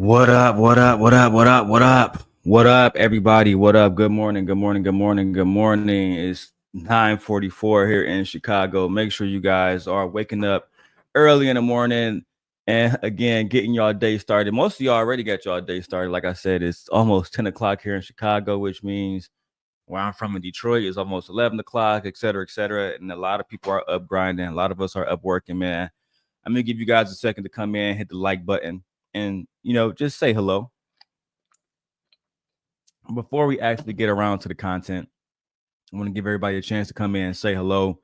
What up? What up? What up? What up? What up? What up, everybody? What up? Good morning. Good morning. Good morning. Good morning. It's 9:44 here in Chicago. Make sure you guys are waking up early in the morning and again getting y'all day started. Most of y'all already got y'all day started. Like I said, it's almost 10 o'clock here in Chicago, which means where I'm from in Detroit is almost 11 o'clock, et cetera, et cetera. And a lot of people are up grinding. A lot of us are up working, man. I'm gonna give you guys a second to come in, hit the like button, and just say hello. Before we actually get around to the content, I want to give everybody a chance to come in and say hello,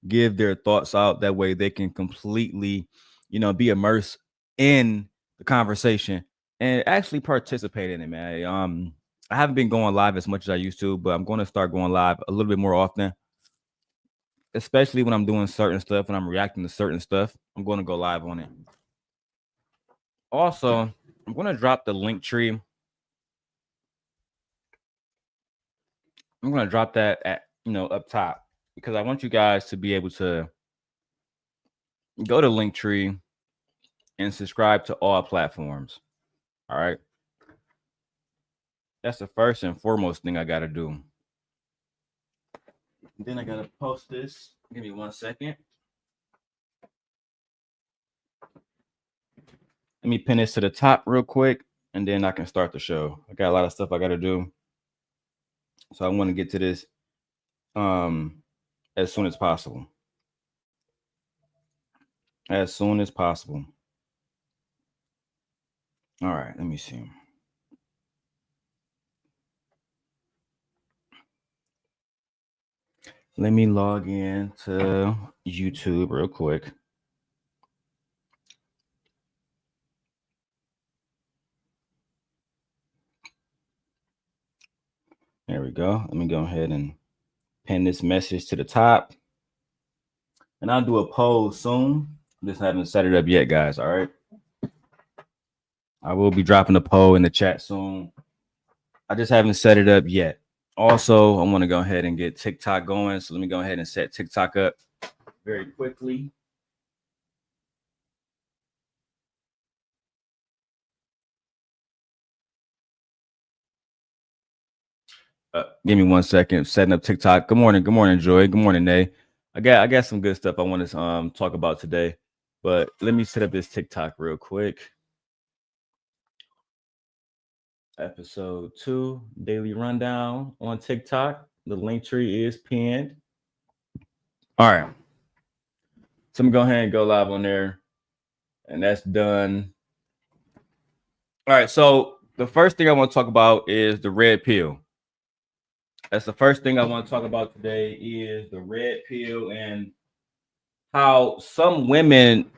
give their thoughts out. That way they can completely, be immersed in the conversation and actually participate in it, man. I haven't been going live as much as I used to, but I'm going to start going live a little bit more often, especially when I'm doing certain stuff and I'm reacting to certain stuff. I'm going to go live on it. Also, I'm going to drop the link tree. I'm going to drop that at, up top because I want you guys to be able to go to Linktree and subscribe to all platforms. All right. That's the first and foremost thing I got to do. Then I got to post this. Give me 1 second. Let me pin this to the top real quick, and then I can start the show. I got a lot of stuff I got to do. So I want to get to this as soon as possible. As soon as possible. All right, let me see. Let me log in to YouTube real quick. There we go. Let me go ahead and pin this message to the top. And I'll do a poll soon. Just haven't set it up yet, guys. All right. I will be dropping a poll in the chat soon. I just haven't set it up yet. Also, I want to go ahead and get TikTok going. So let me go ahead and set TikTok up very quickly. Give me 1 second. Setting up TikTok. Good morning. Good morning, Joy. Good morning, Nay. I got some good stuff I want to talk about today, but let me set up this TikTok real quick. Episode 2, daily rundown on TikTok. The link tree is pinned. All right. So I'm gonna go ahead and go live on there, and that's done. All right. So the first thing I want to talk about is the red pill. That's the first thing I want to talk about today is the red pill and how some women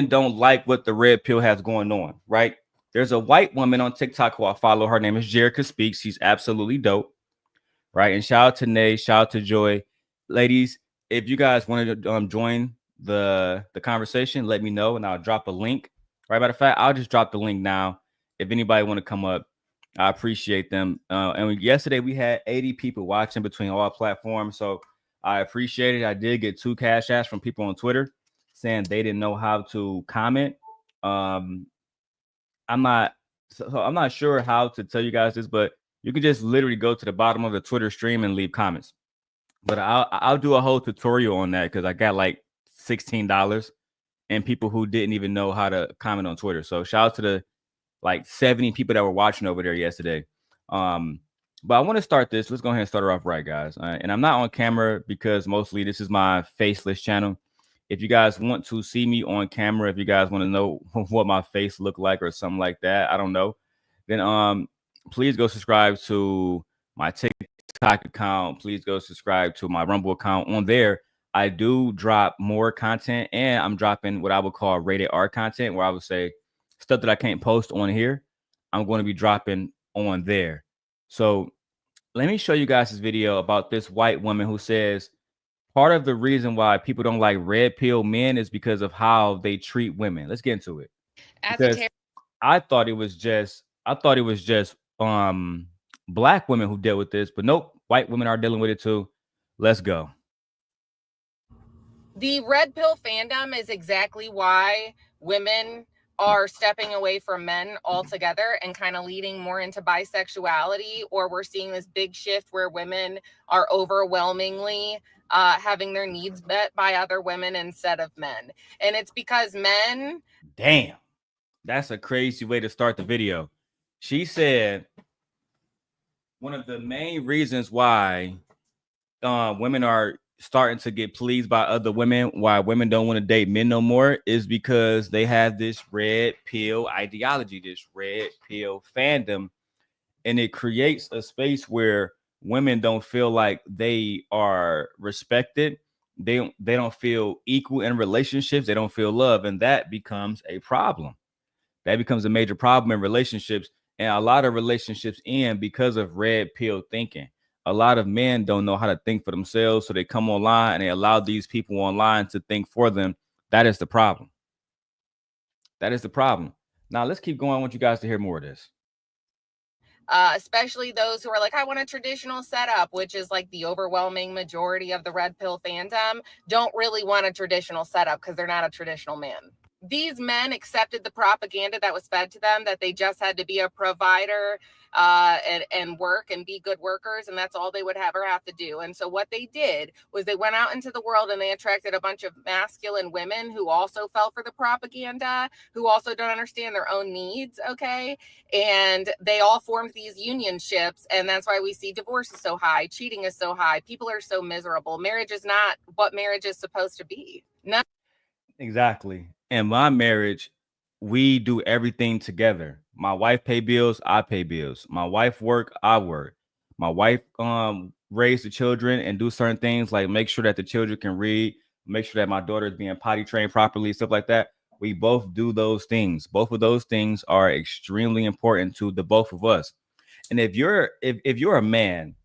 don't like what the red pill has going on, right? There's a white woman on TikTok who I follow. Her name is Jerica Speaks. She's absolutely dope, right? And shout out to Nay, shout out to Joy. Ladies, if you guys wanted to join the conversation, let me know and I'll drop a link. Right, matter of fact, I'll just drop the link now. If anybody want to come up, I appreciate them. Yesterday we had 80 people watching between all platforms, so I appreciate it. I did get 2 cash apps from people on Twitter saying they didn't know how to comment. I'm not sure how to tell you guys this, but you can just literally go to the bottom of the Twitter stream and leave comments. But I'll do a whole tutorial on that because I got like $16 and people who didn't even know how to comment on Twitter. So shout out to the like 70 people that were watching over there yesterday. But I want to start this. Let's go ahead and start it off right, guys. And I'm not on camera because mostly this is my faceless channel. If you guys want to see me on camera, if you guys want to know what my face look like or something like that, I don't know, then please go subscribe to my TikTok account. Please go subscribe to my Rumble account. On there, I do drop more content, and I'm dropping what I would call rated R content, where I would say stuff that I can't post on here, I'm going to be dropping on there. So let me show you guys this video about this white woman who says part of the reason why people don't like red pill men is because of how they treat women. Let's get into it. Because I thought it was just black women who dealt with this, but nope, white women are dealing with it too. Let's go. The Red Pill Fandom is exactly why women are stepping away from men altogether and kind of leading more into bisexuality, or we're seeing this big shift where women are overwhelmingly having their needs met by other women instead of men. And it's because men... Damn, that's a crazy way to start the video. She said one of the main reasons why women are starting to get pleased by other women, why women don't want to date men no more, is because they have this red pill ideology, this red pill fandom, and it creates a space where women don't feel like they are respected. They don't feel equal in relationships. They don't feel love, and that becomes a problem. That becomes a major problem in relationships, and a lot of relationships end because of red pill thinking. A lot of men don't know how to think for themselves, so they come online and they allow these people online to think for them. That is the problem. That is the problem. Now let's keep going. I want you guys to hear more of this. Especially those who are like, I want a traditional setup, which is like the overwhelming majority of the Red Pill fandom, don't really want a traditional setup because they're not a traditional man. These men accepted the propaganda that was fed to them, that they just had to be a provider and work and be good workers, and that's all they would ever have to do. And so what they did was they went out into the world and they attracted a bunch of masculine women who also fell for the propaganda, who also don't understand their own needs, okay? And they all formed these unionships, and that's why we see divorce is so high, cheating is so high, people are so miserable. Marriage is not what marriage is supposed to be. Exactly. In my marriage, we do everything together. My wife pay bills, I pay bills. My wife work, I work. My wife raise the children and do certain things like make sure that the children can read, make sure that my daughter is being potty trained properly, stuff like that. We both do those things. Both of those things are extremely important to the both of us. And if you're a man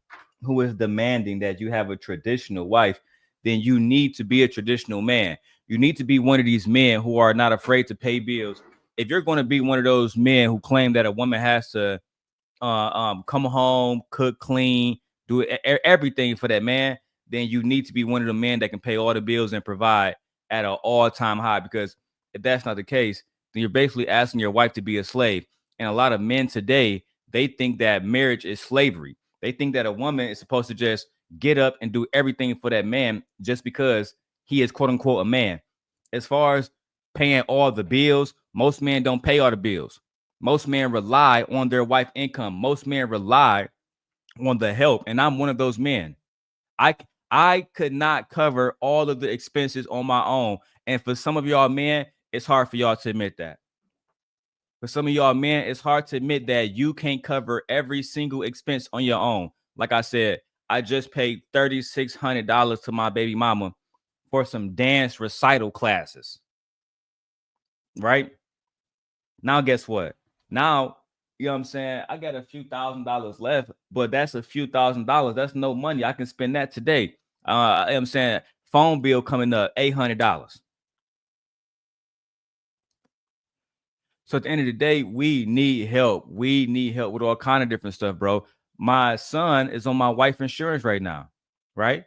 who is demanding that you have a traditional wife, then you need to be a traditional man. You need to be one of these men who are not afraid to pay bills. If you're going to be one of those men who claim that a woman has to come home, cook, clean, do everything for that man, then you need to be one of the men that can pay all the bills and provide at an all-time high. Because if that's not the case, then you're basically asking your wife to be a slave. And a lot of men today, they think that marriage is slavery. They think that a woman is supposed to just get up and do everything for that man just because he is quote unquote a man. As far as paying all the bills, most men don't pay all the bills. Most men rely on their wife income. Most men rely on the help. And I'm one of those men. I I could not cover all of the expenses on my own. And for some of y'all men, it's hard for y'all to admit that. For some of y'all men, it's hard to admit that you can't cover every single expense on your own. Like I said, I just paid $3,600 to my baby mama for some dance recital classes. Right? Now, guess what? Now, you know what I'm saying? I got a few $1,000s left, but that's a few $1,000s. That's no money. I can spend that today. You know what I'm saying? Phone bill coming up, $800. So at the end of the day, we need help. We need help with all kind of different stuff, bro. My son is on my wife insurance right now, right?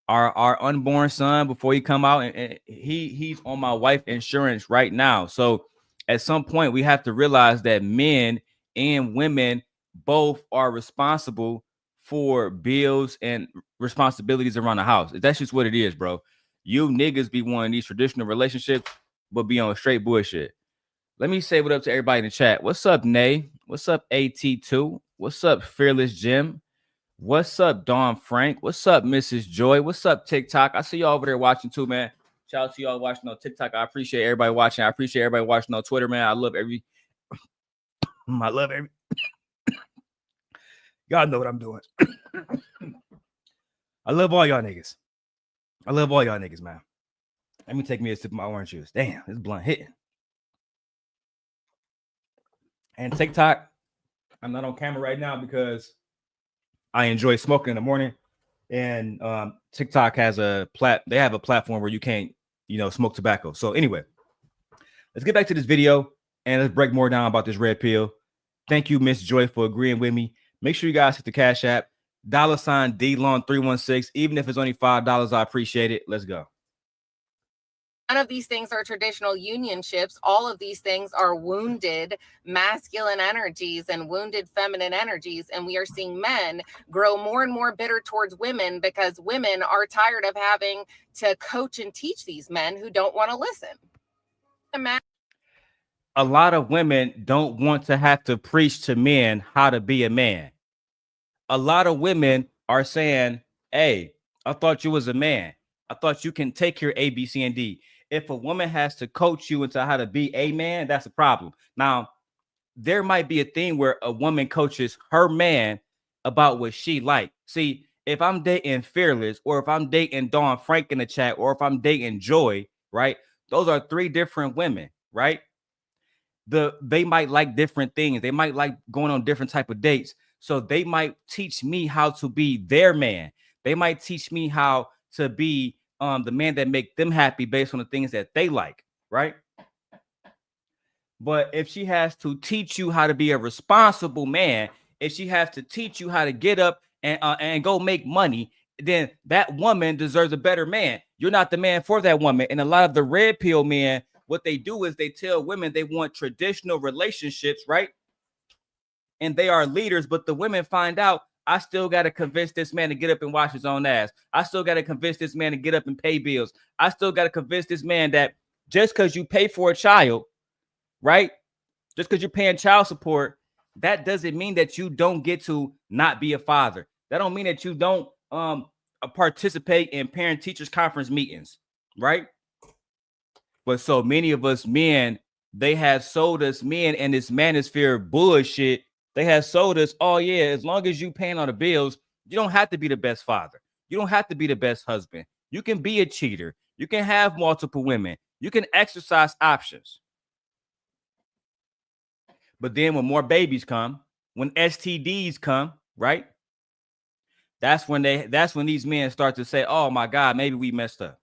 Our unborn son before he come out, and he's on my wife insurance right now. So at some point we have to realize that men and women both are responsible for bills and responsibilities around the house. That's just what it is, bro. You niggas be wanting these traditional relationships but be on straight bullshit. Let me say what up to everybody in the chat. What's up, Nay? What's up, AT2? What's up, Fearless Jim? What's up, Dawn Frank? What's up, Mrs. Joy? What's up, TikTok? I see y'all over there watching too, man. Shout out to y'all watching on TikTok. I appreciate everybody watching. I appreciate everybody watching on Twitter, man. I love every. Y'all know what I'm doing. I love all y'all niggas. I love all y'all niggas, man. Let me take me a sip of my orange juice. Damn, this blunt hitting. And TikTok, I'm not on camera right now because I enjoy smoking in the morning. And TikTok has they have a platform where you can't, smoke tobacco. So anyway, let's get back to this video and let's break more down about this red pill. Thank you, Miss Joy, for agreeing with me. Make sure you guys hit the Cash App, $DLong316. Even if it's only $5, I appreciate it. Let's go. None of these things are traditional unionships. All of these things are wounded masculine energies and wounded feminine energies. And we are seeing men grow more and more bitter towards women because women are tired of having to coach and teach these men who don't want to listen. A lot of women don't want to have to preach to men how to be a man. A lot of women are saying, hey, I thought you was a man. I thought you can take your A, B, C, and D. If a woman has to coach you into how to be a man, that's a problem. Now, there might be a thing where a woman coaches her man about what she like. See, if I'm dating Fearless, or if I'm dating Dawn Frank in the chat, or if I'm dating Joy, right? Those are three different women, right? They might like different things. They might like going on different type of dates. So they might teach me how to be their man. They might teach me how to be the man that make them happy based on the things that they like, right? But if she has to teach you how to be a responsible man, if she has to teach you how to get up and go make money, then that woman deserves a better man. You're not the man for that woman. And a lot of the red pill men, what they do is they tell women they want traditional relationships, right? And they are leaders, but the women find out, I still got to convince this man to get up and wash his own ass. I still got to convince this man to get up and pay bills. I still got to convince this man that just because you pay for a child, right? Just because you're paying child support, that doesn't mean that you don't get to not be a father. That don't mean that you don't participate in parent teachers conference meetings, right? But so many of us men, they have sold us men and this manosphere bullshit. They have sold us, oh yeah, as long as you paying all the bills, you don't have to be the best father. You don't have to be the best husband. You can be a cheater. You can have multiple women. You can exercise options. But then when more babies come, when STDs come, right? That's when these men start to say, oh my God, maybe we messed up.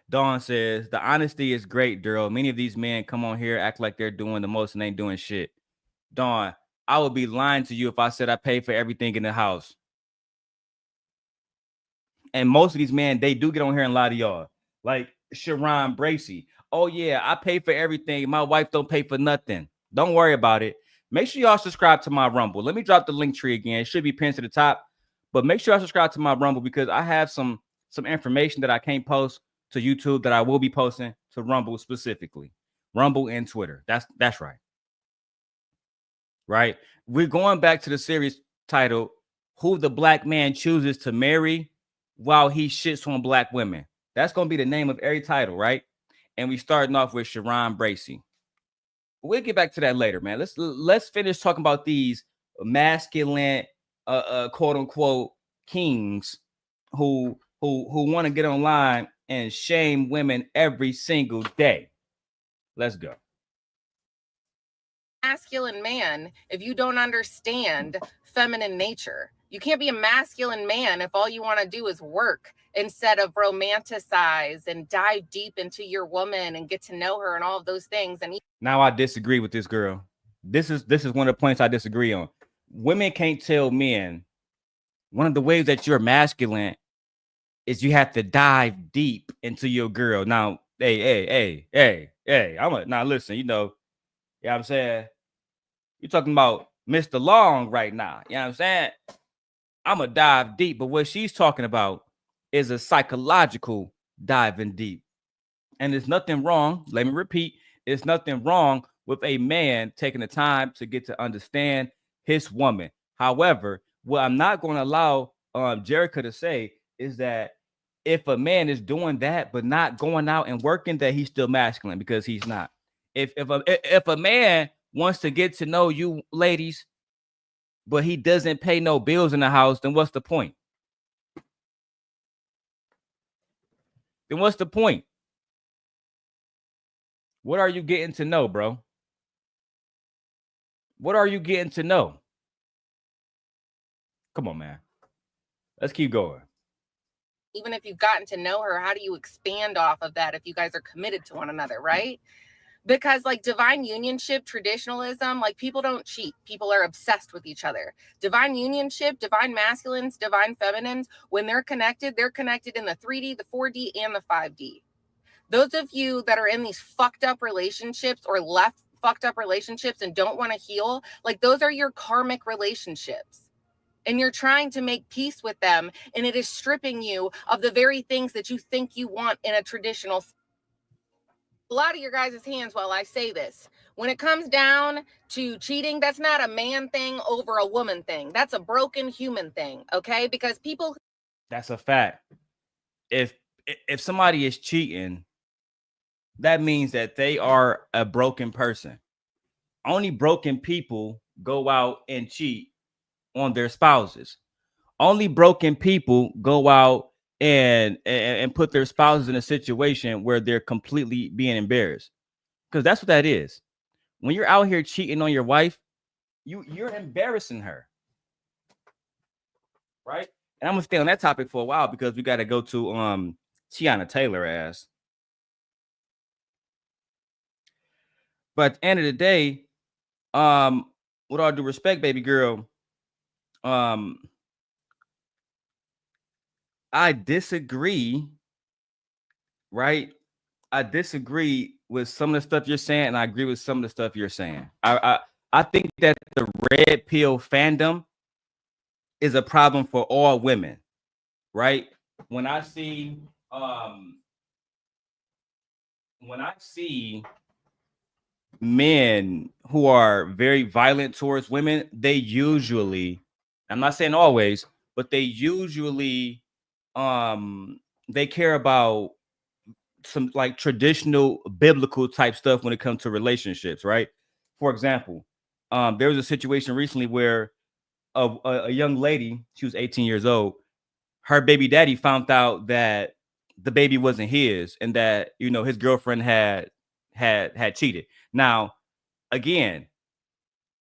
Dawn says, the honesty is great, Darrel. Many of these men come on here, act like they're doing the most and ain't doing shit. Dawn, I would be lying to you if I said I paid for everything in the house. And most of these men, they do get on here and lie to y'all. Like Sharon Bracy. Oh yeah, I pay for everything. My wife don't pay for nothing. Don't worry about it. Make sure y'all subscribe to my Rumble. Let me drop the link tree again. It should be pinned to the top. But make sure I subscribe to my Rumble because I have some information that I can't post to YouTube that I will be posting to Rumble specifically. Rumble and Twitter. That's right. Right? We're going back to the series title, Who the Black Man Chooses to Marry While He Shits on Black Women. That's going to be the name of every title, right? And we starting off with Sharon Bracy. We'll get back to that later, man. Let's finish talking about these masculine, quote unquote, kings who want to get online and shame women every single day. Let's go. Masculine man if you don't understand feminine nature. You can't be a masculine man if all you want to do is work instead of romanticize and dive deep into your woman and get to know her and all of those things. And now I disagree with this girl. This is one of the points I disagree on. Women can't tell men one of the ways that you're masculine is you have to dive deep into your girl. Now, hey, now listen, you know what I'm saying? You're talking about Mr. Long right now. You know what I'm saying? I'm going to dive deep. But what she's talking about is a psychological diving deep. And there's nothing wrong. Let me repeat. There's nothing wrong with a man taking the time to get to understand his woman. However, what I'm not going to allow Jerica to say is that if a man is doing that but not going out and working, that he's still masculine, because he's not. If a man wants to get to know you ladies, but he doesn't pay no bills in the house, then what's the point? Then what's the point? What are you getting to know, bro? What are you getting to know? Come on, man. Let's keep going. Even if you've gotten to know her, how do you expand off of that if you guys are committed to one another, right? Because like divine unionship, traditionalism, like people don't cheat. People are obsessed with each other. Divine unionship, divine masculines, divine feminines, when they're connected in the 3D, the 4D, and the 5D. Those of you that are in these fucked up relationships or left fucked up relationships and don't want to heal, like those are your karmic relationships. And you're trying to make peace with them, and it is stripping you of the very things that you think you want in a traditional. A lot of your guys' hands while I say this. When it comes down to cheating, that's not a man thing over a woman thing. That's a broken human thing, okay? Because people. That's a fact. If somebody is cheating, that means that they are a broken person. Only broken people go out and cheat on their spouses. Only broken people go out and put their spouses in a situation where they're completely being embarrassed. Because that's what that is. When you're out here cheating on your wife, you're embarrassing her. Right? And I'm gonna stay on that topic for a while because we got to go to Tiana Taylor ass. But at the end of the day, with all due respect, baby girl, I disagree, right? I disagree with some of the stuff you're saying, and I agree with some of the stuff you're saying. I think that the red pill fandom is a problem for all women, right? When I see men who are very violent towards women, they usually, I'm not saying always, but they usually they care about some like traditional biblical type stuff when it comes to relationships, right? For example, there was a situation recently where a young lady, she was 18 years old, her baby daddy found out that the baby wasn't his and that, you know, his girlfriend had cheated. Now, again,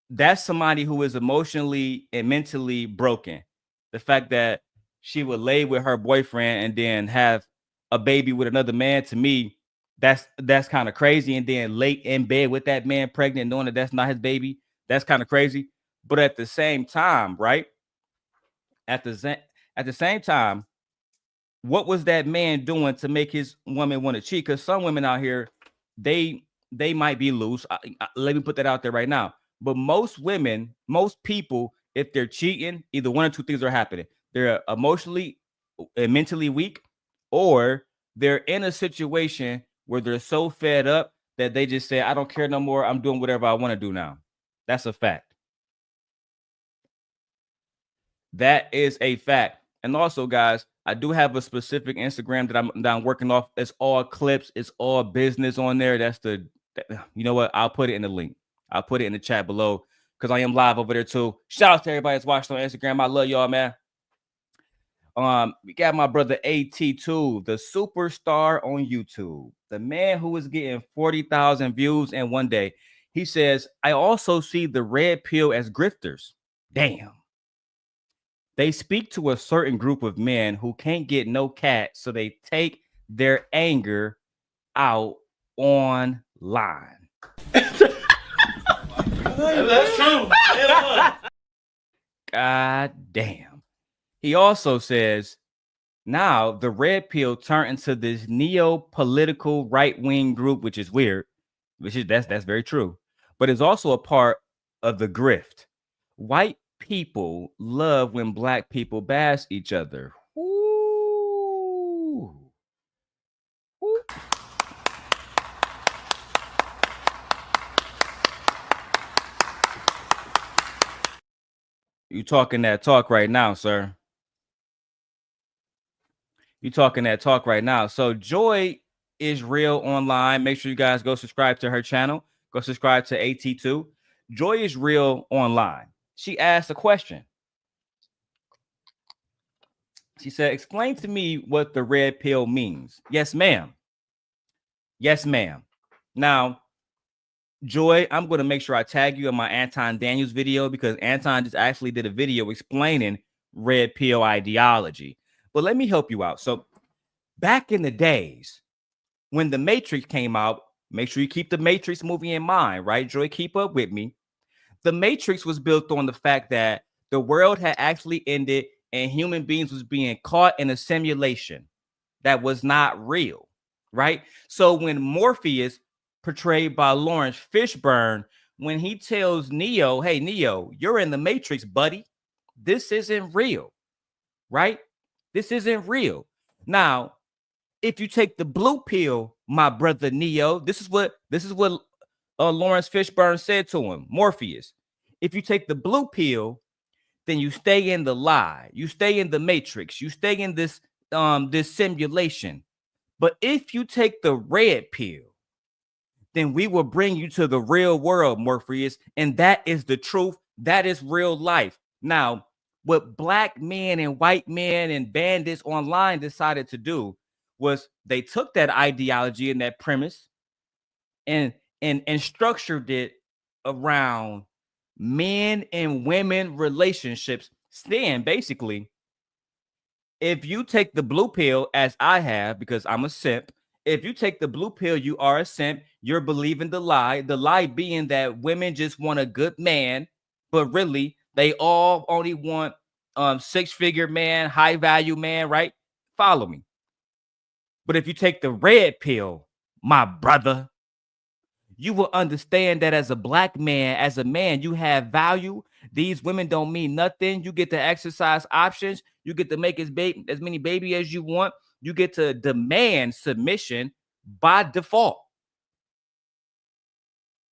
that's somebody who is emotionally and mentally broken. The fact that she would lay with her boyfriend and then have a baby with another man, to me, that's kind of crazy. And then lay in bed with that man pregnant, knowing that that's not his baby, that's kind of crazy. But at the same time, right? At the same time, what was that man doing to make his woman want to cheat? Because some women out here, they might be loose. Let me put that out there right now. But most women, most people, if they're cheating, either one or two things are happening. They're emotionally and mentally weak, or they're in a situation where they're so fed up that they just say, I don't care no more. I'm doing whatever I want to do now. That's a fact. That is a fact. And also, guys, I do have a specific Instagram that I'm working off. It's all clips. It's all business on there. You know what? I'll put it in the link. I'll put it in the chat below because I am live over there too. Shout out to everybody that's watching on Instagram. I love y'all, man. We got my brother AT2, the superstar on YouTube, the man who is getting 40,000 views in one day. He says, I also see the red pill as grifters. Damn. They speak to a certain group of men who can't get no cat, so they take their anger out online. That's true. God damn. He also says, now the red pill turned into this neo-political right-wing group, which is weird, that's very true, but it's also a part of the grift. White people love when black people bash each other. Ooh. Ooh. You talking that talk right now, sir. You talking that talk right now. So Joy is real online. Make sure you guys go subscribe to her channel. Go subscribe to AT2. Joy is real online. She asked a question. She said, explain to me what the red pill means. Yes, ma'am. Yes, ma'am. Now, Joy, I'm going to make sure I tag you in my Anton Daniels video because Anton just actually did a video explaining red pill ideology. But let me help you out. So back in the days when the Matrix came out, make sure you keep the Matrix movie in mind, right, Joy? Keep up with me. The Matrix was built on the fact that the world had actually ended and human beings was being caught in a simulation that was not real, right? So when Morpheus, portrayed by Lawrence Fishburne, when he tells Neo, hey, Neo, you're in the Matrix, buddy. This isn't real, right? This isn't real. Now, if you take the blue pill, my brother Neo, this is what Lawrence Fishburne said to him, Morpheus. If you take the blue pill, then you stay in the lie, you stay in the Matrix, you stay in this simulation. But if you take the red pill, then we will bring you to the real world, Morpheus, and that is the truth. That is real life. Now, what black men and white men and bandits online decided to do was they took that ideology and that premise and structured it around men and women relationships. Saying basically, if you take the blue pill, as I have, because I'm a simp, if you take the blue pill, you are a simp. You're believing the lie being that women just want a good man, but really they all only want six-figure man, high value man, right? Follow me. But if you take the red pill, my brother, you will understand that as a black man, as a man, you have value. These women don't mean nothing. You get to exercise options. You get to make as many baby as you want. You get to demand submission by default.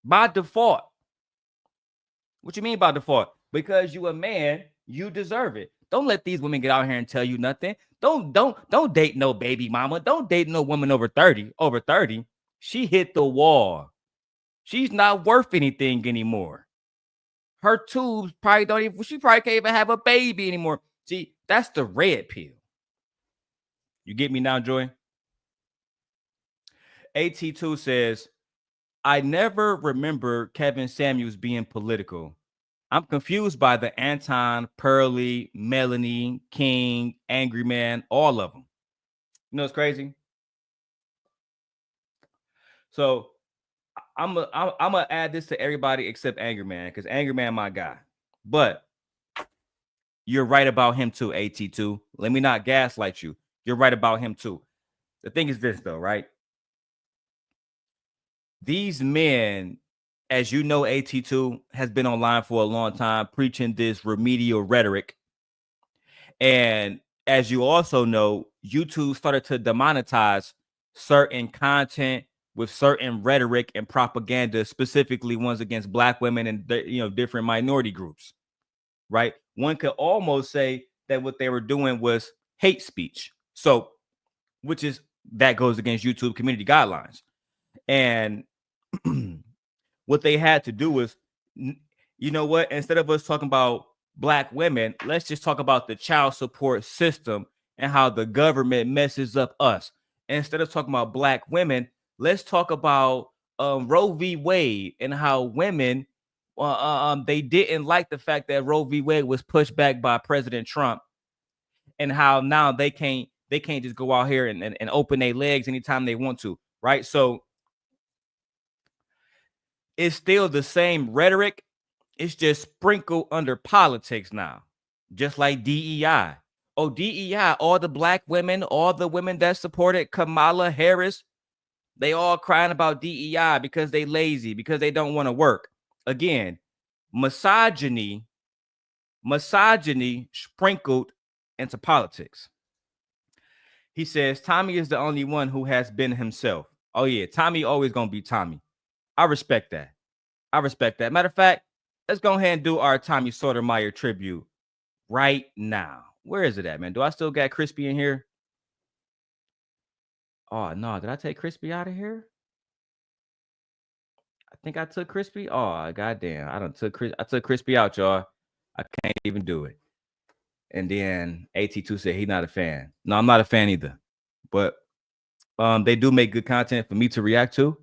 By default. What you mean by default? Because you a man, you deserve it. Don't let these women get out here and tell you nothing. Don't date no baby mama. Don't date no woman over 30. Over 30. She hit the wall. She's not worth anything anymore. Her tubes probably don't even, she probably can't even have a baby anymore. See, that's the red pill. You get me now, Joy? AT2 says, I never remember Kevin Samuels being political. I'm confused by the Anton, Pearly, Melanie, King, Angry Man, all of them. You know what's crazy? So I'm gonna add this to everybody except Angry Man, because Angry Man my guy. But you're right about him too, AT2. Let me not gaslight you. You're right about him too. The thing is this though, right? These men, as you know, AT2 has been online for a long time preaching this remedial rhetoric. And as you also know, YouTube started to demonetize certain content with certain rhetoric and propaganda, specifically ones against black women and different minority groups, right? One could almost say that what they were doing was hate speech. So, which is that goes against YouTube community guidelines. And what they had to do was, you know what? Instead of us talking about black women, let's just talk about the child support system and how the government messes up us. Instead of talking about black women, let's talk about Roe v. Wade and how women, they didn't like the fact that Roe v. Wade was pushed back by President Trump, and how now they can't just go out here and open their legs anytime they want to, right? So it's still the same rhetoric. It's just sprinkled under politics now, just like DEI. Oh, DEI, all the black women, all the women that supported Kamala Harris, they all crying about DEI because they lazy, because they don't want to work. Again, misogyny sprinkled into politics. He says, Tommy is the only one who has been himself. Oh, yeah, Tommy always going to be Tommy. I respect that. Matter of fact, let's go ahead and do our Tommy Sotomayor tribute right now. Where is it at, man? Do I still got Crispy in here? Oh, no. Did I take Crispy out of here? I think I took Crispy. Oh, goddamn. I took Crispy out, y'all. I can't even do it. And then AT2 said he's not a fan. No, I'm not a fan either. But they do make good content for me to react to.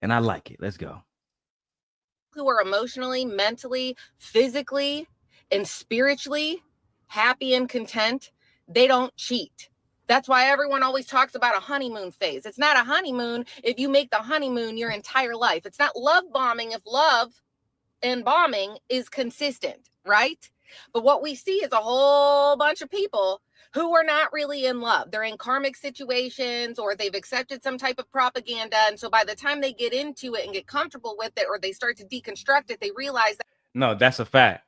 And I like it. Let's go. Who are emotionally, mentally, physically, and spiritually happy and content, they don't cheat. That's why everyone always talks about a honeymoon phase. It's not a honeymoon if you make the honeymoon your entire life. It's not love bombing if love and bombing is consistent, right? But what we see is a whole bunch of people who are not really in love. They're in karmic situations, or they've accepted some type of propaganda. And so by the time they get into it and get comfortable with it, or they start to deconstruct it, they realize that. No, that's a fact.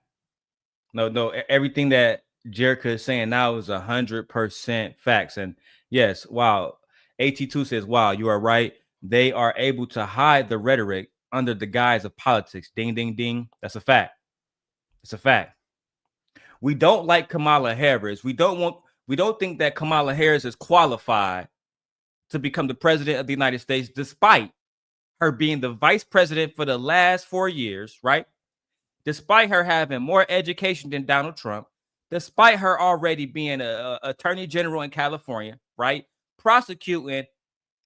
No, everything that Jerica is saying now is 100% facts. And yes, wow. AT2 says, wow, you are right. They are able to hide the rhetoric under the guise of politics. Ding, ding, ding. That's a fact. It's a fact. We don't like Kamala Harris. We don't think that Kamala Harris is qualified to become the president of the United States, despite her being the vice president for the last 4 years, right? Despite her having more education than Donald Trump, despite her already being a attorney general in California, right? Prosecuting,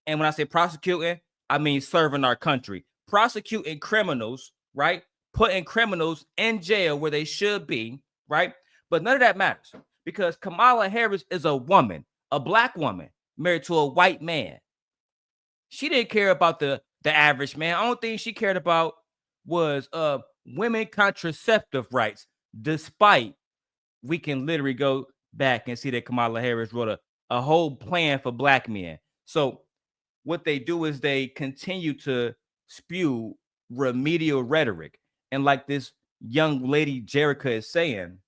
and when I say prosecuting, I mean serving our country, prosecuting criminals, right? Putting criminals in jail where they should be, right? But none of that matters because Kamala Harris is a woman, a black woman married to a white man. She didn't care about the average man. The only thing she cared about was women contraceptive rights, despite we can literally go back and see that Kamala Harris wrote a whole plan for black men. So what they do is they continue to spew remedial rhetoric. And like this young lady Jerica is saying,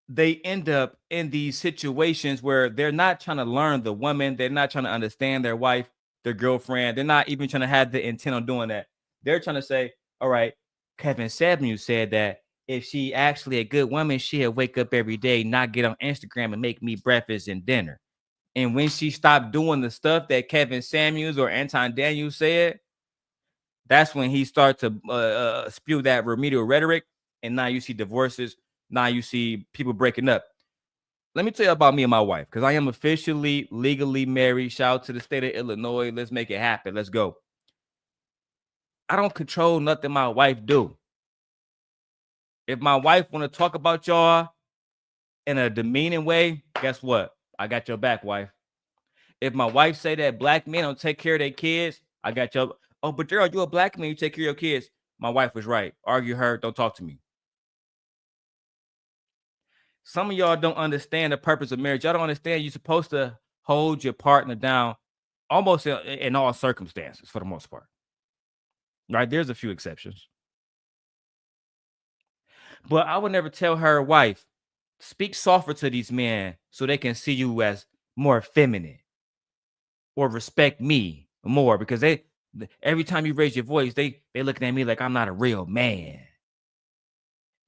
they end up in these situations where they're not trying to learn the woman. They're not trying to understand their wife, their girlfriend. They're not even trying to have the intent on doing that. They're trying to say, all right, Kevin Samuels said that if she actually a good woman, she'll wake up every day, not get on Instagram and make me breakfast and dinner. And when she stopped doing the stuff that Kevin Samuels or Anton Daniels said, that's when he started to spew that remedial rhetoric. And now you see divorces. Now you see people breaking up. Let me tell you about me and my wife, because I am officially legally married. Shout out to the state of Illinois. Let's make it happen. Let's go. I don't control nothing my wife do. If my wife want to talk about y'all in a demeaning way, guess what? I got your back, wife. If my wife say that black men don't take care of their kids, I got your. Oh, but Darrel, you a black man, you take care of your kids. My wife was right. Argue her, don't talk to me. Some of y'all don't understand the purpose of marriage. Y'all don't understand you're supposed to hold your partner down almost in all circumstances for the most part. Right? There's a few exceptions. But I would never tell her wife, speak softer to these men so they can see you as more feminine or respect me more, because every time you raise your voice, they looking at me like I'm not a real man.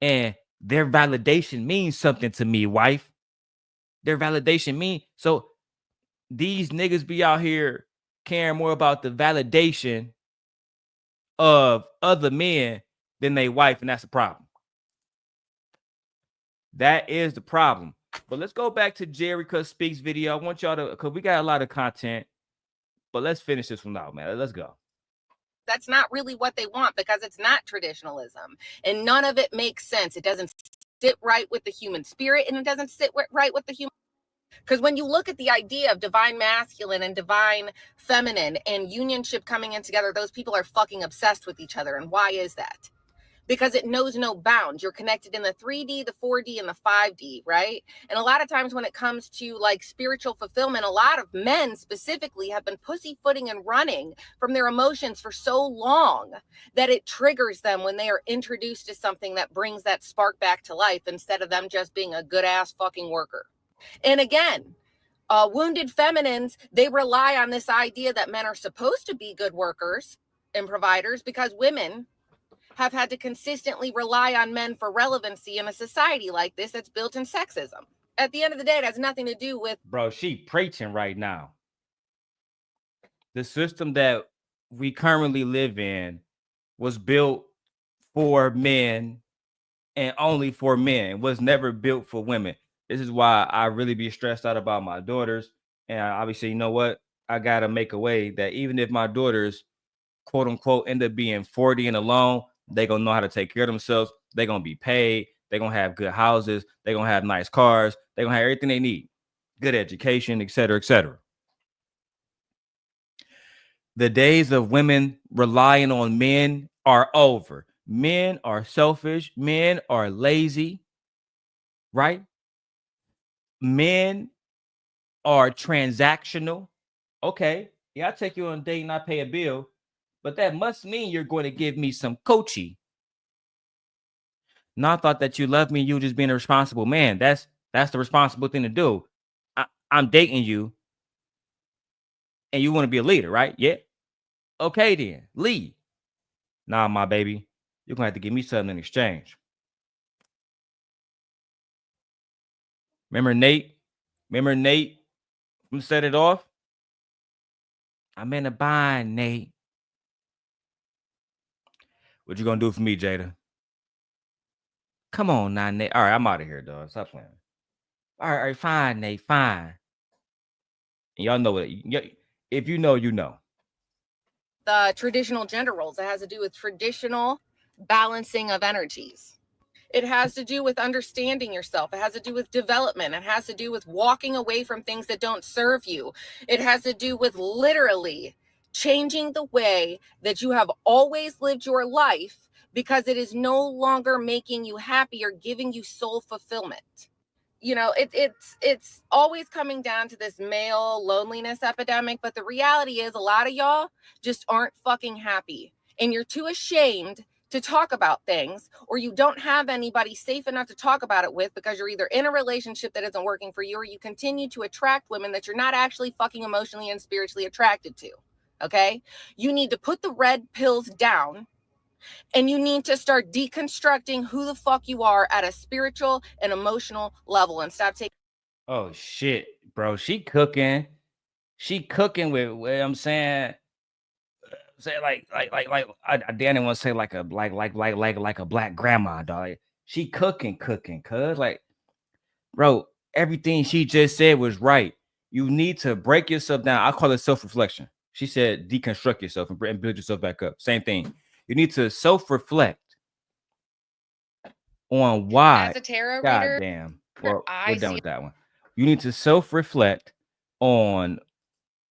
And their validation means something to me, wife. Their validation means, so these niggas be out here caring more about the validation of other men than they wife, and that's a problem. That is the problem. But let's go back to Jerica Speaks video. I want y'all to, because we got a lot of content, but let's finish this one out, man. Let's go. That's not really what they want, because it's not traditionalism, and none of it makes sense. It doesn't sit right with the human spirit, and it doesn't sit right with the human. Because when you look at the idea of divine masculine and divine feminine and unionship coming in together, those people are fucking obsessed with each other. And why is that? Because it knows no bounds. You're connected in the 3D, the 4D, and the 5D, right? And a lot of times when it comes to like spiritual fulfillment, a lot of men specifically have been pussyfooting and running from their emotions for so long that it triggers them when they are introduced to something that brings that spark back to life, instead of them just being a good ass fucking worker. And again, wounded feminines, they rely on this idea that men are supposed to be good workers and providers, because women have had to consistently rely on men for relevancy in a society like this that's built in sexism. At the end of the day, it has nothing to do with... Bro, she preaching right now. The system that we currently live in was built for men and only for men. It was never built for women. This is why I really be stressed out about my daughters. And obviously, you know what? I got to make a way that even if my daughters, quote unquote, end up being 40 and alone, they're going to know how to take care of themselves. They're going to be paid. They're going to have good houses. They're going to have nice cars. They're going to have everything they need. good education, etc., etc. The days of women relying on men are over. Men are selfish. Men are lazy, right? Men are transactional. Okay, yeah, I take you on a date and I pay a bill, but that must mean you're going to give me some coaching. No, I thought that you love me. You just being a responsible man. That's the responsible thing to do. I'm dating you, and you want to be a leader, right? Yeah. Okay, then lead. Nah, my baby, you're gonna have to give me something in exchange. Remember Nate? Remember Nate from Set It Off? I'm in a bind, Nate. What you gonna do for me, Jada? Come on now, Nate. All right, I'm out of here, dog. Stop playing. All right, fine, Nate, fine. And y'all know what? If you know, you know. The traditional gender roles. It has to do with traditional balancing of energies. It has to do with understanding yourself. It has to do with development. It has to do with walking away from things that don't serve you. It has to do with literally changing the way that you have always lived your life because it is no longer making you happy or giving you soul fulfillment. You know, it's always coming down to this male loneliness epidemic, but the reality is a lot of y'all just aren't fucking happy, and you're too ashamed to talk about things, or you don't have anybody safe enough to talk about it with because you're either in a relationship that isn't working for you, or you continue to attract women that you're not actually fucking emotionally and spiritually attracted to. Okay, you need to put the red pills down, and you need to start deconstructing who the fuck you are at a spiritual and emotional level and stop taking. Oh shit, bro. She cooking. She cooking with what I'm saying. Say like I didn't want to say like a like a black grandma, dog. She cooking, cuz like, bro, everything she just said was right. You need to break yourself down. I call it self-reflection. She said deconstruct yourself and build yourself back up. Same thing. You need to self-reflect on why. As a tarot God reader, damn. Well, we're done with that one. You need to self-reflect on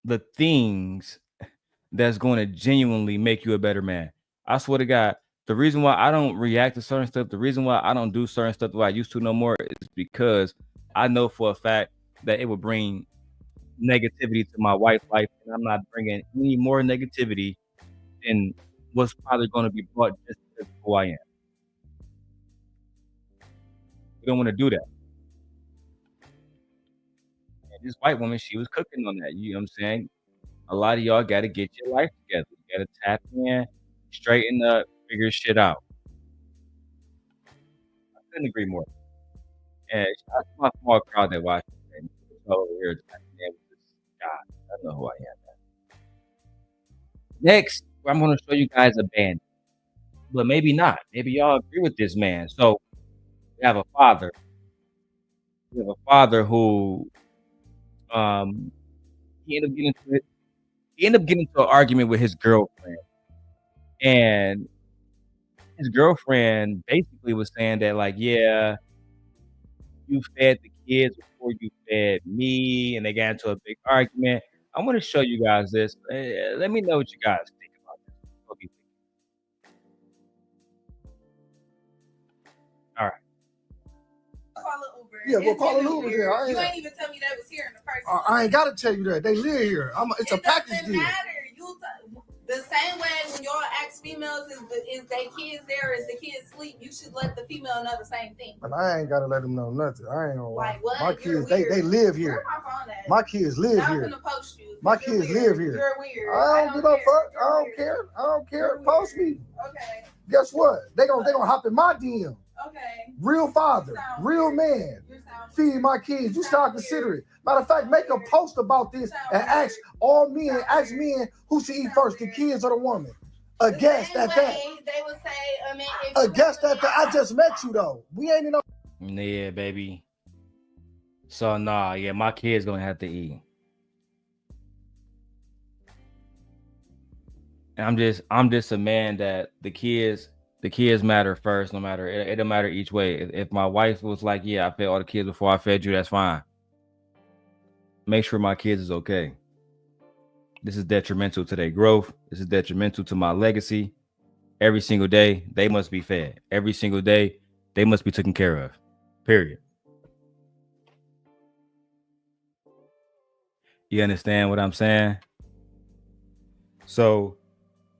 the things that's going to genuinely make you a better man. I swear to God, the reason why I don't react to certain stuff, the reason why I don't do certain stuff the way I used to no more is because I know for a fact that it would bring negativity to my wife's life, and I'm not bringing any more negativity than what's probably going to be brought just because of who I am. We don't want to do that. And this white woman, she was cooking on that. You know what I'm saying? A lot of y'all got to get your life together. You got to tap in, straighten up, figure shit out. I couldn't agree more. And that's my small crowd that watches and over here tapping in with this guy. I don't know who I am. Next, I'm going to show you guys a band, but maybe not. Maybe y'all agree with this man. So we have a father. We have a father who he ended up getting into it. He ended up getting into an argument with his girlfriend, and his girlfriend basically was saying that, like, yeah, you fed the kids before you fed me, and they got into a big argument. I want to show you guys this. Let me know what you guys think about this. What do you think? All right. Yeah, we'll call an Uber here. You ain't even tell me that was here in the first place. I ain't got to tell you that. They live here. It's a package deal. Matter. The same way when y'all ask females, is they kids there? Is the kids sleep? You should let the female know the same thing. But I ain't got to let them know nothing. I ain't gonna lie. Like what? My kids, they live here. Where my phone at? My kids live I'm here. gonna post you. My kids live here. You're weird. I don't give a fuck. I don't care. I don't care. Post me. Okay. Guess what? They gonna hop in my DM. Okay. Real father, real man. Feed my kids. You sound considerate. Matter of fact, make a post about this and ask all men, ask men who should eat first, the kids or the woman. A guest at that. They would say, a guest at that. I just met you though. We ain't in no. Yeah, baby. So nah, yeah, my kids gonna have to eat. And I'm just a man that the kids matter first, no matter it don't matter each way. If my wife was like, yeah, I fed all the kids before I fed you, that's fine. make sure my kids is okay. This is detrimental to their growth. This is detrimental to my legacy. Every single day, they must be fed. Every single day, they must be taken care of. Period. You understand what I'm saying? So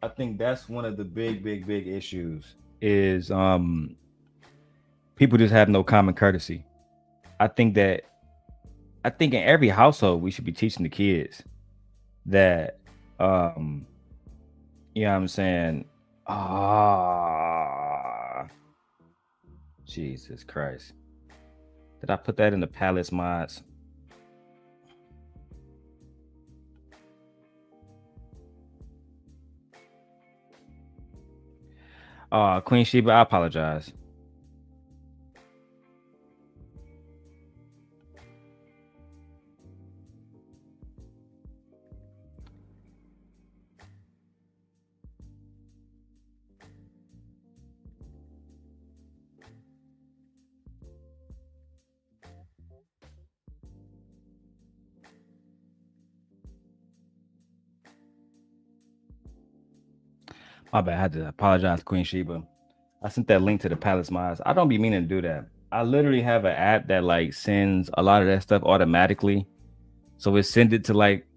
I think that's one of the big issues is people just have no common courtesy. I think in every household we should be teaching the kids that you know what I'm saying? Jesus Christ. Did I put that in the Palace mods? Queen Sheba, I apologize. My bad. I had to apologize to Queen Sheba. I sent that link to the Palace mods. I don't be meaning to do that. I literally have an app that like sends a lot of that stuff automatically. So it sends it to like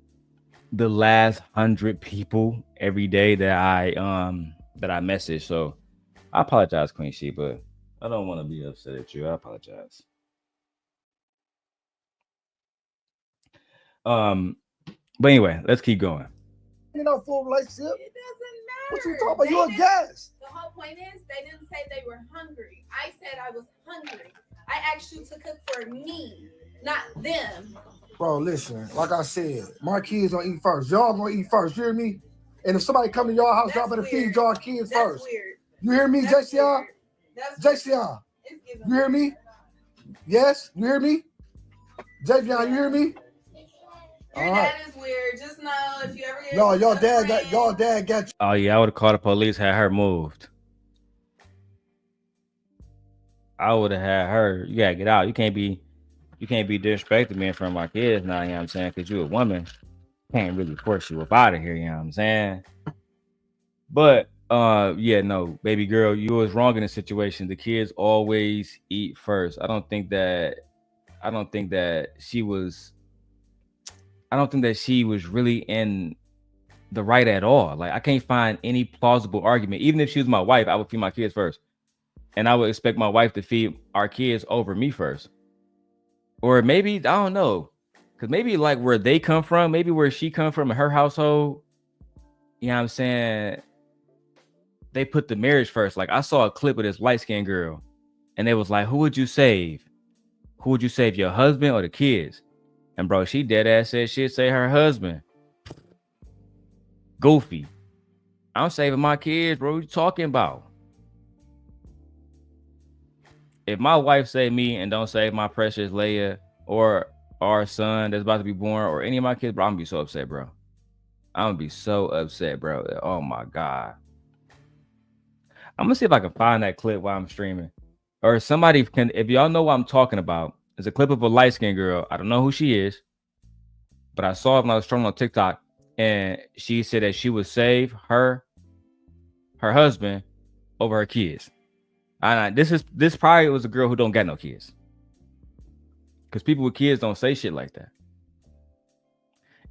the last 100 people every day that I message. So I apologize, Queen Sheba. I don't want to be upset at you. I apologize. But anyway, let's keep going. You know, full relationship. It doesn't matter. What you talking about? You a guest. The whole point is they didn't say they were hungry. I said I was hungry. I asked you to cook for me, not them. Bro, listen, like I said, my kids gonna eat first. Y'all gonna eat first. You hear me? And if somebody come to y'all house, y'all better feed y'all kids That's first. weird. You hear me, That's JCR? weird. That's JCR, It's giving you hear me? Yes, you hear me? JCR, you hear me? Your All dad right. is weird. Just know if you ever get Y'all a dad friend- got you. Oh yeah, I would have called the police, had her moved. I would have had her. You gotta get out. You can't be disrespecting me in front of my kids now, you know what I'm saying? Because you're a woman. Can't really force you up out of here, you know what I'm saying? But yeah, no, baby girl, you was wrong in this situation. The kids always eat first. I don't think that she was really in the right at all. Like I can't find any plausible argument. Even if she was my wife, I would feed my kids first. And I would expect my wife to feed our kids over me first. Or maybe, I don't know. Because maybe like where they come from, maybe where she come from in her household, you know what I'm saying? They put the marriage first. Like I saw a clip of this light-skinned girl and they was like, who would you save? Who would you save, your husband or the kids? And bro, she dead ass said she'd say her husband. Goofy. I'm saving my kids, bro. What you talking about? If my wife save me and don't save my precious Leia or our son that's about to be born or any of my kids, bro, I'm gonna be so upset, bro. I'm gonna be so upset, bro. Oh my God. I'm gonna see if I can find that clip while I'm streaming. Or somebody can, if y'all know what I'm talking about, there's a clip of a light-skinned girl. I don't know who she is, but I saw it when I was scrolling on TikTok, and she said that she would save her husband over her kids. This probably was a girl who don't got no kids. Because people with kids don't say shit like that.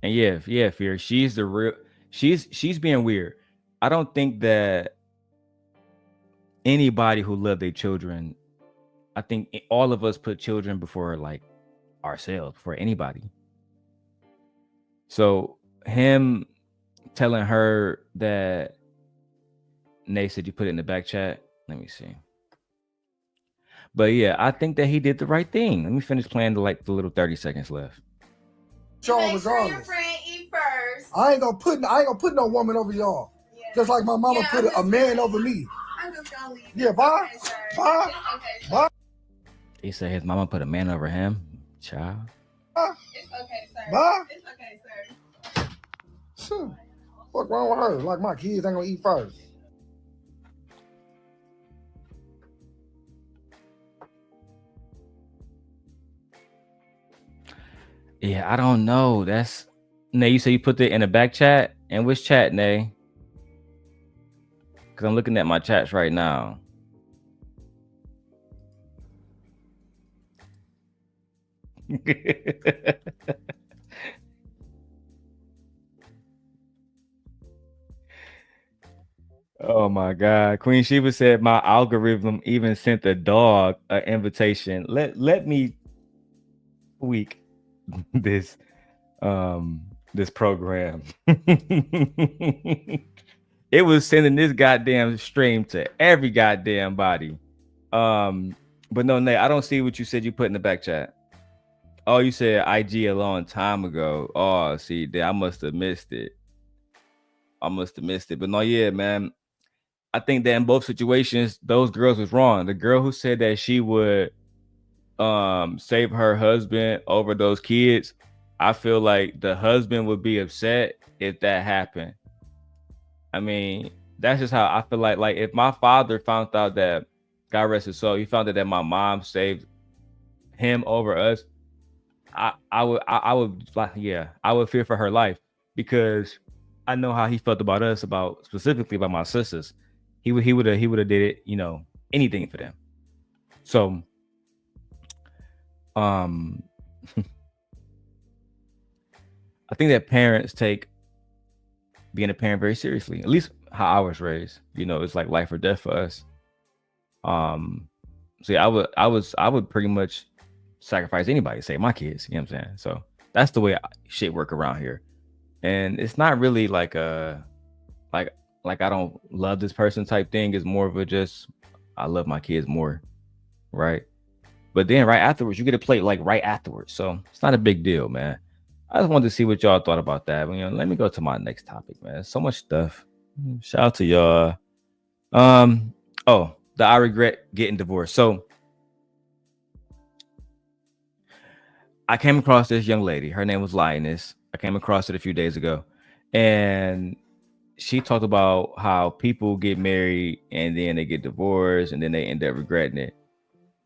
And yeah, Fear, she's the real, she's being weird. I don't think that anybody who love their children, I think all of us put children before like ourselves, before anybody. So him telling her that, Nate said you put it in the back chat. Let me see. But yeah, I think that he did the right thing. Let me finish playing the little 30 seconds left. Y'all Make sure your regardless. friend eat first. I ain't gonna put no woman over y'all. Yeah. Just like my mama Yeah, put a man over me. I'm just gonna leave. Yeah, bye. Okay, sir. Bye. It's okay, sir. Bye. He said his mama put a man over him. Child. It's okay, sir. Bye. It's okay, sir. What's wrong with her? Like my kids ain't gonna eat first. Yeah, I don't know. That's Nay. You say you put it in the back chat, and which chat, Nay? Because I'm looking at my chats right now. Oh my God. Queen Sheba said my algorithm even sent the dog an invitation. Let me tweak this this program. It was sending this goddamn stream to every goddamn body. But no, Nate, I don't see what you said you put in the back chat. Oh, you said IG a long time ago. Oh, see, I must have missed it. But no, yeah, man. I think that in both situations, those girls was wrong. The girl who said that she would save her husband over those kids, I feel like the husband would be upset if that happened. I mean, that's just how I feel like if my father found out that, God rest his soul, he found out that my mom saved him over us, I would like, yeah, I would fear for her life, because I know how he felt about us, about specifically about my sisters. He would have did it, anything for them. So I think that parents take being a parent very seriously. At least how I was raised. It's like life or death for us. So yeah, I would pretty much sacrifice anybody to save my kids. You know what I'm saying? So that's the way shit work around here. And it's not really like like I don't love this person type thing. It's more of a just I love my kids more, right? But then right afterwards, you get a plate like right afterwards. So it's not a big deal, man. I just wanted to see what y'all thought about that. Let me go to my next topic, man. So much stuff. Shout out to y'all. Oh, I regret getting divorced. So I came across this young lady. Her name was Lioness. I came across it a few days ago. And she talked about how people get married and then they get divorced and then they end up regretting it.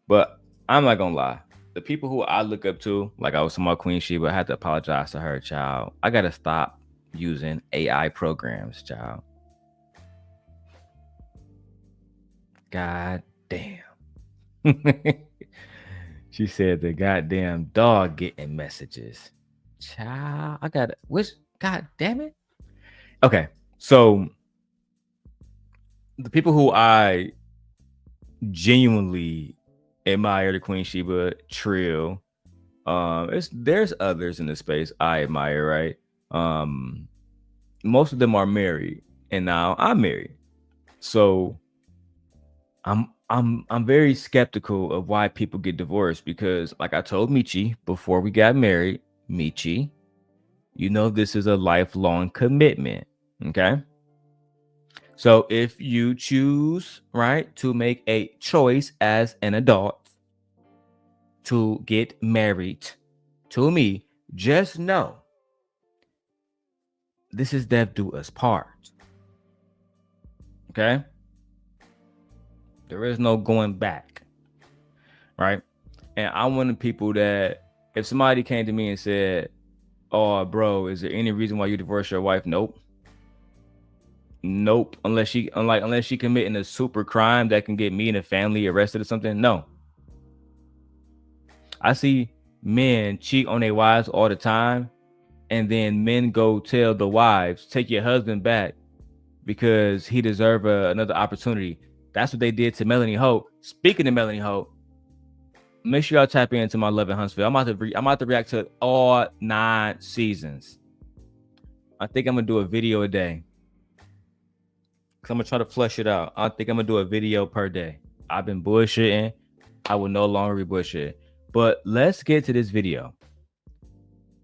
But I'm not gonna lie. The people who I look up to, like I was talking about Queen Sheba, I had to apologize to her, child. I gotta stop using AI programs, child. God damn. She said the goddamn dog getting messages. Child, I gotta God damn it. Okay, so the people who I genuinely admire, the Queen Sheba, Trill. There's others in the space I admire, right? Most of them are married, and now I'm married. So I'm very skeptical of why people get divorced, because like I told Michi before we got married, Michi, this is a lifelong commitment. Okay. So if you choose, right, to make a choice as an adult to get married to me, just know this is death do us part. Okay? There is no going back. Right? And I'm one of the people that if somebody came to me and said, "Oh, bro, is there any reason why you divorced your wife?" Nope. Unless she committing a super crime that can get me and the family arrested or something. No. I see men cheat on their wives all the time, and then men go tell the wives, "Take your husband back because he deserves another opportunity." That's what they did to Melanie Hope. Speaking of Melanie Hope, make sure y'all tap into my Love in Huntsville. I'm about to react to all 9 seasons. I think I'm gonna do a video a day, because I'm gonna try to flush it out. I think I'm gonna do a video per day. I've been bullshitting. I will no longer be bullshitting. But let's get to this video.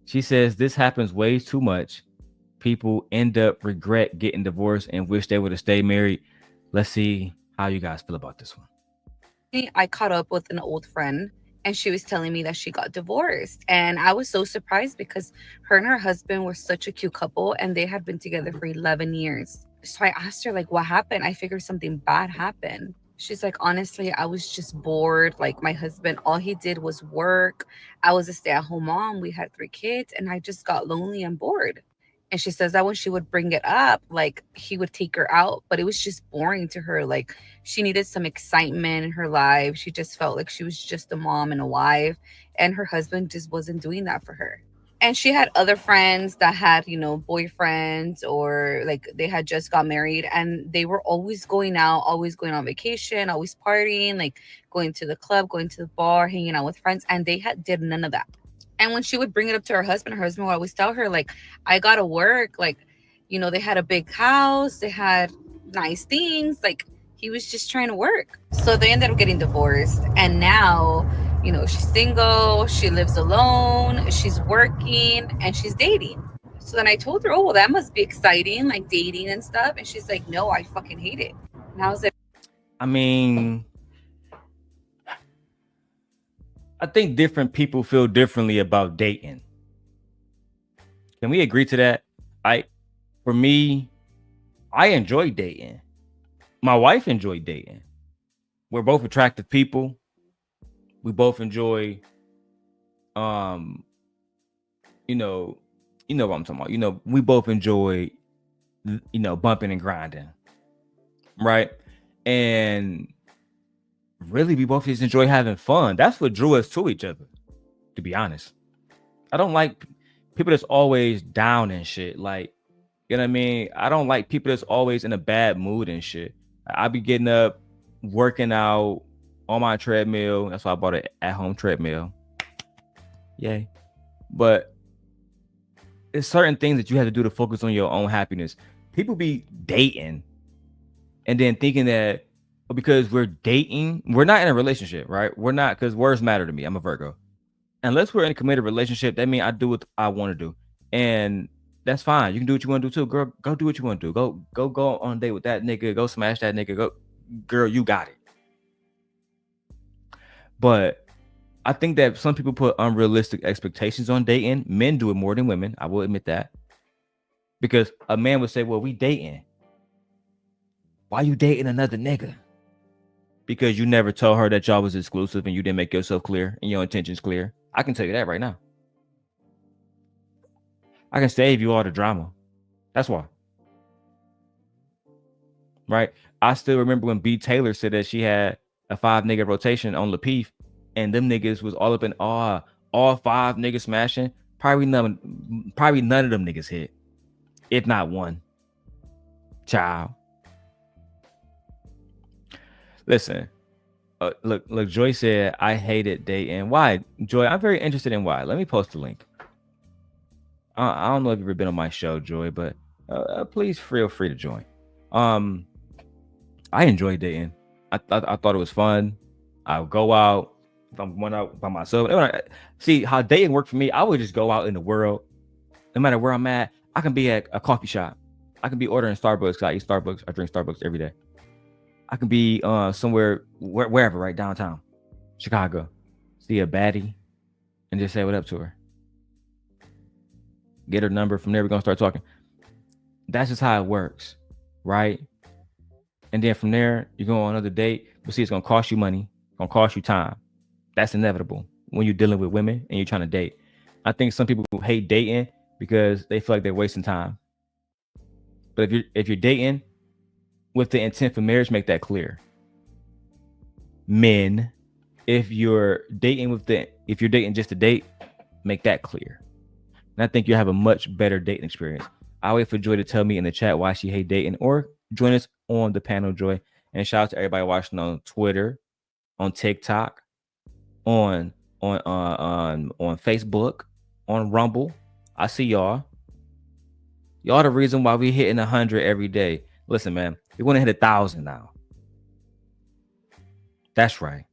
She says this happens way too much. People end up regret getting divorced and wish they would have stayed married. Let's see how you guys feel about this one. I caught up with an old friend, and she was telling me that she got divorced. And I was so surprised because her and her husband were such a cute couple, and they had been together for 11 years. So I asked her, like, what happened? I figured something bad happened. She's like, honestly, I was just bored. Like, my husband, all he did was work. I was a stay-at-home mom. We had 3 kids, and I just got lonely and bored. And she says that when she would bring it up, like, he would take her out, but it was just boring to her. Like, she needed some excitement in her life. She just felt like she was just a mom and a wife, and her husband just wasn't doing that for her. And she had other friends that had, boyfriends, or like they had just got married, and they were always going out, always going on vacation, always partying, like going to the club, going to the bar, hanging out with friends, and they had did none of that. And when she would bring it up to her husband would always tell her, like, I gotta work. Like, they had a big house, they had nice things. Like, he was just trying to work. So they ended up getting divorced. And now, she's single, she lives alone, she's working, and she's dating. So then I told her, oh, well, that must be exciting, like dating and stuff. And she's like, no, I fucking hate it. And I was like, I mean, I think different people feel differently about dating. Can we agree to that? For me, I enjoy dating. My wife enjoyed dating. We're both attractive people. We both enjoy, you know what I'm talking about. We both enjoy, bumping and grinding, right? And really, we both just enjoy having fun. That's what drew us to each other, to be honest. I don't like people that's always down and shit. Like, you know what I mean? I don't like people that's always in a bad mood and shit. I be getting up, working out on my treadmill. That's why I bought an at-home treadmill. Yay. But it's certain things that you have to do to focus on your own happiness. People be dating and then thinking that because we're dating, we're not in a relationship, right? We're not, because words matter to me. I'm a Virgo. Unless we're in a committed relationship, that means I do what I want to do. And that's fine. You can do what you want to do too. Girl, go do what you want to do. Go on a date with that nigga. Go smash that nigga. Go, girl, you got it. But I think that some people put unrealistic expectations on dating. Men do it more than women. I will admit that. Because a man would say, well, we dating. Why you dating another nigga? Because you never told her that y'all was exclusive and you didn't make yourself clear and your intentions clear. I can tell you that right now. I can save you all the drama. That's why. Right? I still remember when B. Taylor said that she had a 5-nigga rotation on Lapeef, and them niggas was all up in all 5 niggas smashing. Probably none of them niggas hit, if not one. Child. Listen, look. Joy said I hated dating. Why, Joy? I'm very interested in why. Let me post the link. I don't know if you've ever been on my show, Joy, but please feel free to join. I enjoy dating. I thought it was fun. I would go out. If I'm going out by myself, see how dating worked for me. I would just go out in the world, no matter where I'm at. I can be at a coffee shop. I can be ordering Starbucks. 'Cause I eat Starbucks. I drink Starbucks every day. I can be somewhere, wherever, right downtown, Chicago. See a baddie and just say what up to her. Get her number. From there, we're going to start talking. That's just how it works, right? And then from there, you go on another date. But see, it's going to cost you money. It's going to cost you time. That's inevitable when you're dealing with women and you're trying to date. I think some people hate dating because they feel like they're wasting time. But if you're dating with the intent for marriage, make that clear. Men, if you're dating just to date, make that clear. And I think you'll have a much better dating experience. I'll wait for Joy to tell me in the chat why she hate dating, or join us on the panel, Joy. And shout out to everybody watching on Twitter, on TikTok, on Facebook, on Rumble. I see y'all. Y'all the reason why we hitting 100 every day. Listen, man, we want to hit 1,000 now. That's right.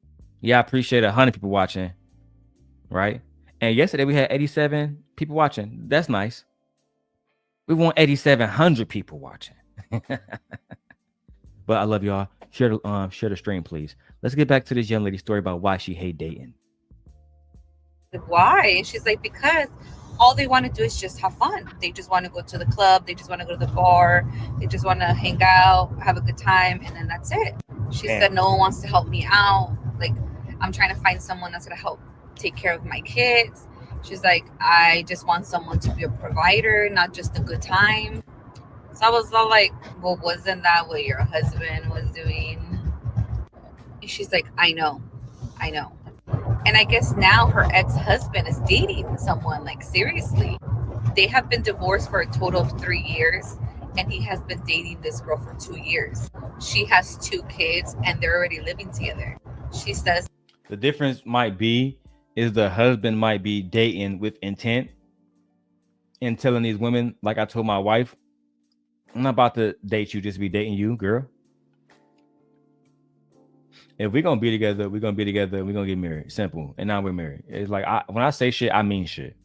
Yeah, I appreciate 100 people watching, right? And yesterday we had 87 people watching. That's nice. We want 8,700 people watching. But I love y'all. Share the stream, please. Let's get back to this young lady's story about why she hate dating. Why? And she's like, because all they want to do is just have fun. They just want to go to the club. They just want to go to the bar. They just want to hang out, have a good time, and then that's it. She Damn. said no one wants to help me out. Like, I'm trying to find someone that's gonna help take care of my kids. She's like, I just want someone to be a provider, not just a good time. So I was all like, well, wasn't that what your husband was doing? And she's like, I know. And I guess now her ex-husband is dating someone, like, seriously. They have been divorced for a total of 3 years, and he has been dating this girl for 2 years. She has 2 kids, and they're already living together. She says The difference might be is the husband might be dating with intent and telling these women, like I told my wife, I'm not about to date you, just be dating you, girl. If we're gonna be together, we're gonna be together, we're gonna get married. Simple. And now we're married. It's like when I say shit, I mean shit.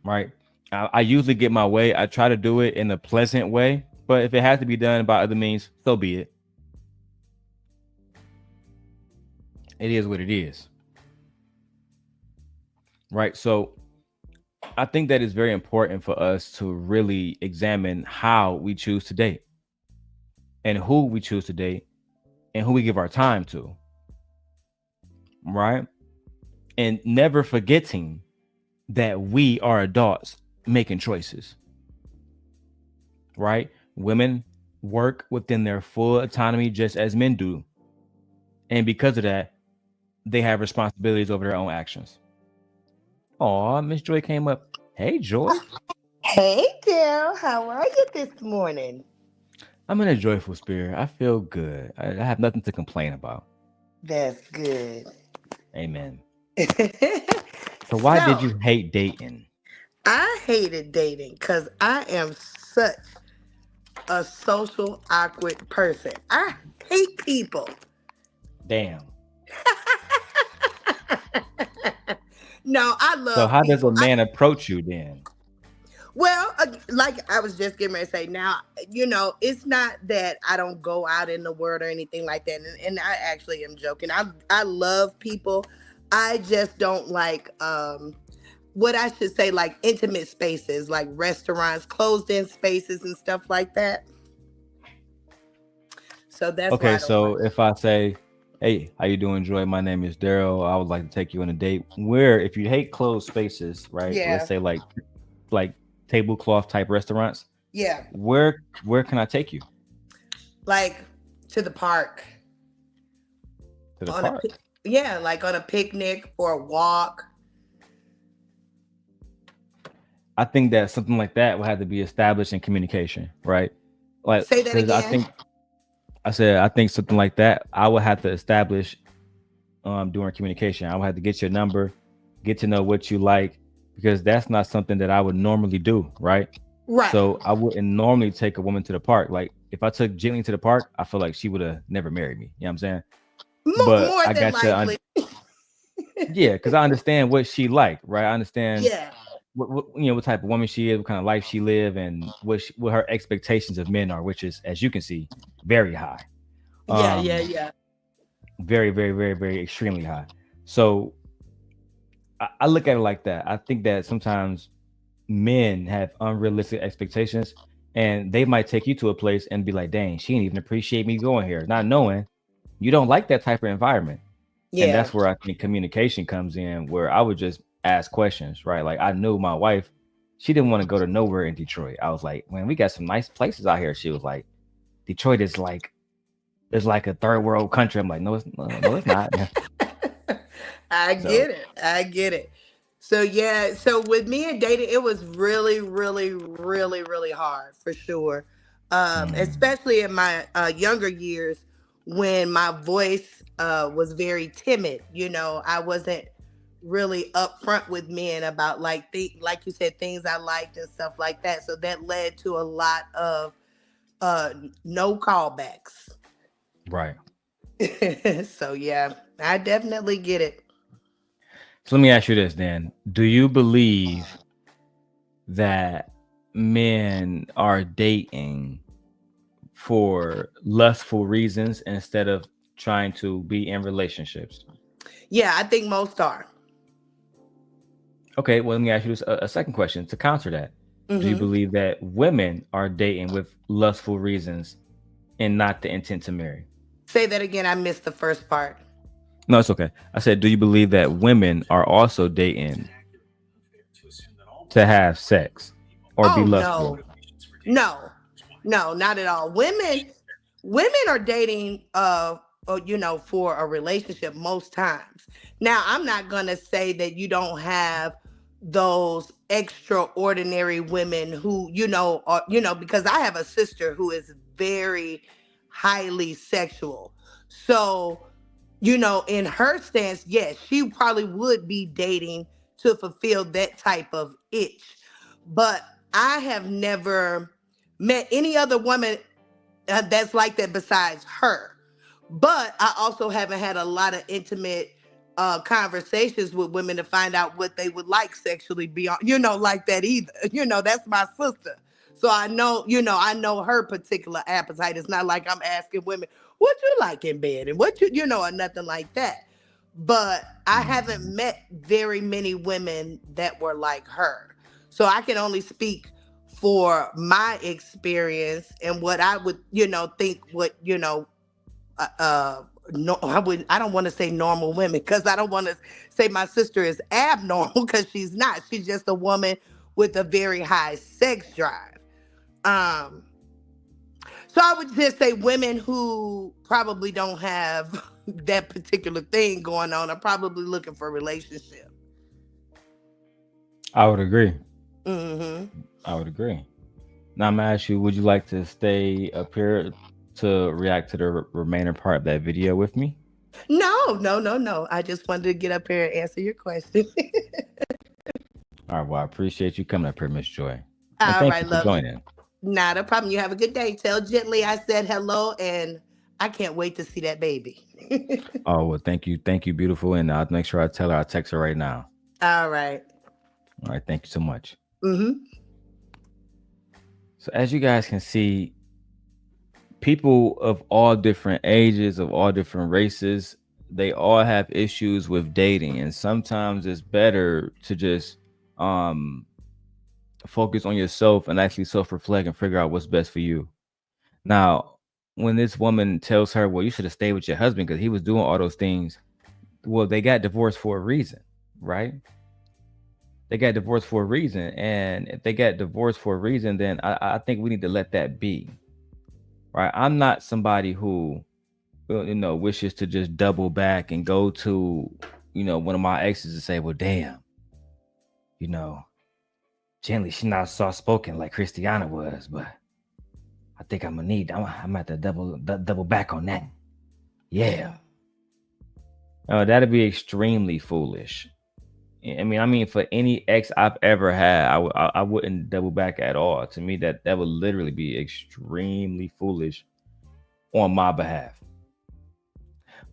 Right? I usually get my way. I try to do it in a pleasant way, but if it has to be done by other means, so be it. It is what it is. Right? So I think that is very important for us to really examine how we choose to date and who we choose to date and who we give our time to. Right? And never forgetting that we are adults making choices. Right? Women work within their full autonomy just as men do. And because of that, they have responsibilities over their own actions. Oh, Miss Joy came up. Hey, Joy. Hey, Darrel, how are you this morning? I'm in a joyful spirit. I feel good. I have nothing to complain about. That's good. Amen. So why did you hate dating? I hated dating because I am such a social awkward person. I hate people. Damn. No, I love So how does a people. man approach you then? Well, like I was just getting ready to say, now, it's not that I don't go out in the world or anything like that. And I actually am joking. I love people. I just don't like, what I should say, like intimate spaces, like restaurants, closed in spaces and stuff like that. So that's why Okay, I don't like. so if I say, hey, how you doing, Joy? My name is Darrell. I would like to take you on a date. Where, if you hate closed spaces, right? Yeah. Let's say like tablecloth type restaurants. Yeah. Where can I take you? Like to the park. To the On park. Yeah, like on a picnic or a walk. I think that something like that will have to be established in communication, right? Like, Say that again. I think something like that I would have to establish during communication. I would have to get your number, get to know what you like, because that's not something that I would normally do, right? Right. So I wouldn't normally take a woman to the park. Like if I took Jillian to the park, I feel like she would have never married me. You know what I'm saying? But More I than got likely. yeah, because I understand what she like, right? I understand Yeah. what type of woman she is, what kind of life she live, and what her expectations of men are, which is, as you can see, very high. Yeah. Very, very, very, very extremely high. So I look at it like that. I think that sometimes men have unrealistic expectations, and they might take you to a place and be like, dang, she didn't even appreciate me going here, not knowing you don't like that type of environment. Yeah. And that's where I think communication comes in, where I would just ask questions, right? Like I knew my wife, she didn't want to go to nowhere in Detroit. I was like, man, we got some nice places out here. She was like, Detroit is like, it's like a third world country. I'm like, no, it's not. I get it. So yeah, so with me and dating, it was really, really, really, really hard for sure. Especially in my younger years when my voice was very timid. I wasn't really upfront with men about like you said, things I liked and stuff like that. So that led to a lot of no callbacks. Right. So yeah, I definitely get it. So let me ask you this then. Do you believe that men are dating for lustful reasons instead of trying to be in relationships? Yeah, I think most are. Okay, well, let me ask you this, a second question to counter that. Do you believe that women are dating with lustful reasons and not the intent to marry? Say that again. I missed the first part. No, it's okay. I said, do you believe that women are also dating to have sex or be Oh lustful? no, not at all. Women are dating for a relationship most times. Now, I'm not going to say that you don't have those extraordinary women who, are, because I have a sister who is very highly sexual. So, in her stance, yes, she probably would be dating to fulfill that type of itch. But I have never met any other woman that's like that besides her. But I also haven't had a lot of intimate conversations with women to find out what they would like sexually beyond, like that either. That's my sister. So I know her particular appetite. It's not like I'm asking women, what you like in bed and what or nothing like that. But I haven't met very many women that were like her. So I can only speak for my experience and what I would, think what, no, I don't want to say normal women because I don't want to say my sister is abnormal because she's not. She's just a woman with a very high sex drive. Um, so I would just say women who probably don't have that particular thing going on are probably looking for a relationship. I would agree. Hmm. I would agree. Now I'm gonna ask you, would you like to stay up here to react to the remaining part of that video with me? No. I just wanted to get up here and answer your question. All right, well, I appreciate you coming up here, Miss Joy. And All thank right, you for love. joining. Not a problem. You have a good day. Tell Gently I said hello, and I can't wait to see that baby. Oh well, thank you. Thank you, beautiful. And I'll make sure I tell her I'll text her right now. All right. All right, thank you so much. Mm-hmm. So as you guys can see, people of all different ages, of all different races, they all have issues with dating. And sometimes it's better to just focus on yourself and actually self-reflect and figure out what's best for you. Now, when this woman tells her, well, you should have stayed with your husband because he was doing all those things, well, they got divorced for a reason, right? They got divorced for a reason. And if they got divorced for a reason, then I think we need to let that be, right? I'm not somebody who, wishes to just double back and go to, one of my exes and say, well, damn, Gently, she's not soft spoken like Christiana was, but I think I'm at to double back on that. Yeah. That'd be extremely foolish. I mean, for any ex I've ever had, I wouldn't double back at all. To me, that would literally be extremely foolish on my behalf.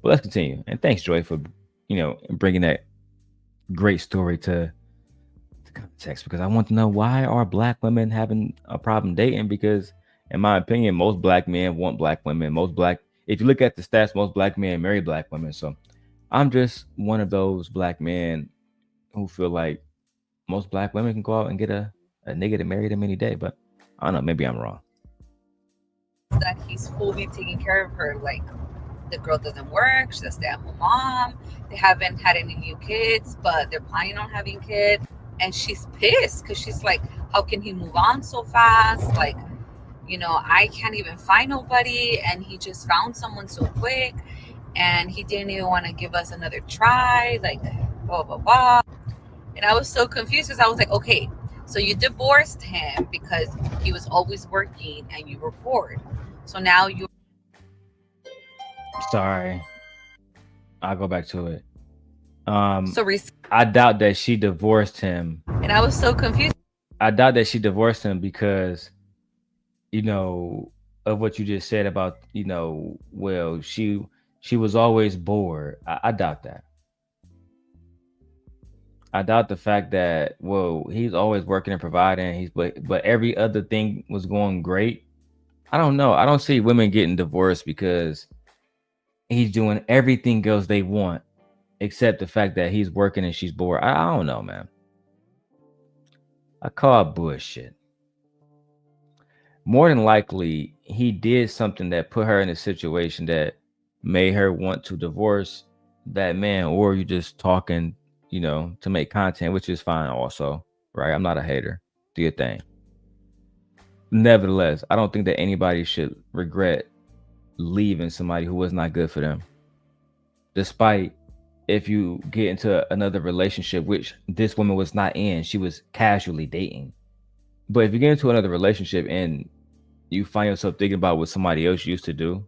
But let's continue. And thanks, Joy, for bringing that great story to context, because I want to know, why are black women having a problem dating? Because in my opinion, most black men want black women. If you look at the stats, most black men marry black women. So I'm just one of those black men who feel like most black women can go out and get a nigga to marry them any day. But I don't know, maybe I'm wrong. That he's fully taking care of her. Like, the girl doesn't work, she's a stay-at-home mom. They haven't had any new kids, but they're planning on having kids. And she's pissed because she's like, how can he move on so fast? Like, I can't even find nobody, and he just found someone so quick, and he didn't even want to give us another try, like, blah, blah, blah. And I was so confused because I was like, okay, so you divorced him because he was always working and you were bored. So now you... Sorry. I'll go back to it. So I doubt that she divorced him. And I was so confused. I doubt that she divorced him because, of what you just said about, well, she was always bored. I doubt that. I doubt the fact that, well, he's always working and providing. But every other thing was going great. I don't know. I don't see women getting divorced because he's doing everything else they want, except the fact that he's working and she's bored. I don't know, man. I call it bullshit. more than likely he did something that put her in a situation that made her want to divorce that man, or you just talking, to make content, which is fine also, right? I'm not a hater. Do your thing. Nevertheless, I don't think that anybody should regret leaving somebody who was not good for them. Despite if you get into another relationship, which this woman was not in, she was casually dating. But if you get into another relationship and you find yourself thinking about what somebody else used to do,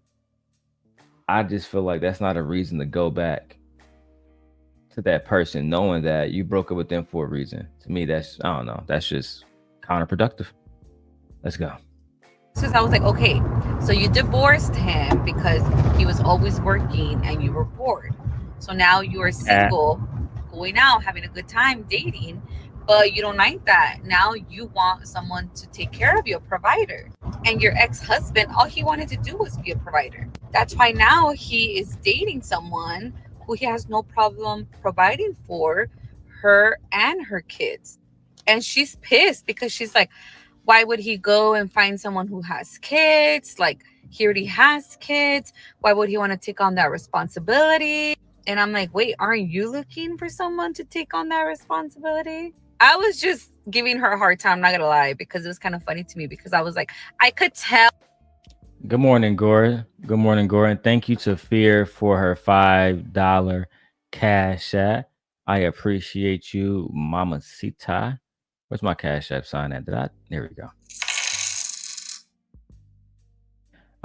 I just feel like that's not a reason to go back to that person knowing that you broke up with them for a reason. To me, I don't know, that's just counterproductive. Let's go. So I was like, okay, so you divorced him because he was always working and you were bored. So now you are single, going out, having a good time, dating, but you don't like that. Now you want someone to take care of you, a provider. And your ex-husband, all he wanted to do was be a provider. That's why now he is dating someone who he has no problem providing for her and her kids. And she's pissed because she's like, why would he go and find someone who has kids? Like, he already has kids. Why would he want to take on that responsibility? And I'm like, wait, aren't you looking for someone to take on that responsibility? I was just giving her a hard time, not gonna lie, because it was kind of funny to me, because I was like, I could tell. Good morning, Gore. Good morning, Gore. And thank you to Fear for her $5 cash app. I appreciate you, Mamacita. Where's my cash app sign at? There we go.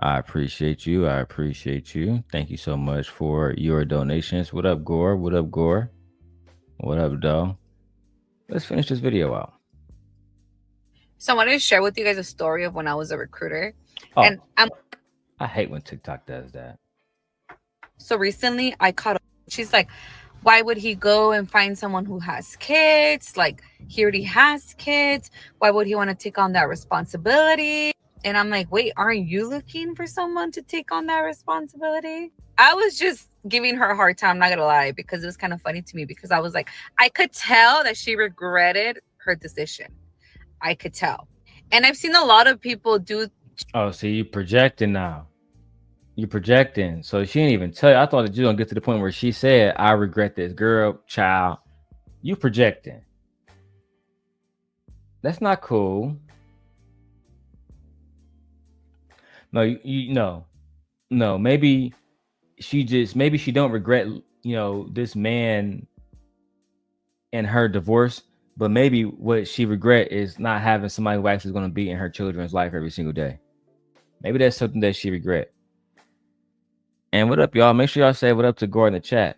I appreciate you. Thank you so much for your donations. What up, Gore? What up, Gore? What up, Doe? Let's finish this video out. So I wanted to share with you guys a story of when I was a recruiter. And I hate when TikTok does that. So recently I caught up. She's like, why would he go and find someone who has kids? Like, he already has kids. Why would he want to take on that responsibility? And I'm like, wait, aren't you looking for someone to take on that responsibility? I was just giving her a hard time, not gonna lie, because it was kind of funny to me, because I was like, I could tell that she regretted her decision. I could tell. And I've seen a lot of people do. Oh, so you projecting now. You're projecting. So she didn't even tell you. I thought that you were going to get to the point where she said, I regret this. Girl, child, you projecting. That's not cool. No, no. Maybe she don't regret, this man and her divorce, but maybe what she regret is not having somebody who actually is going to be in her children's life every single day. Maybe that's something that she regret. And what up, y'all? Make sure y'all say what up to Gore in the chat.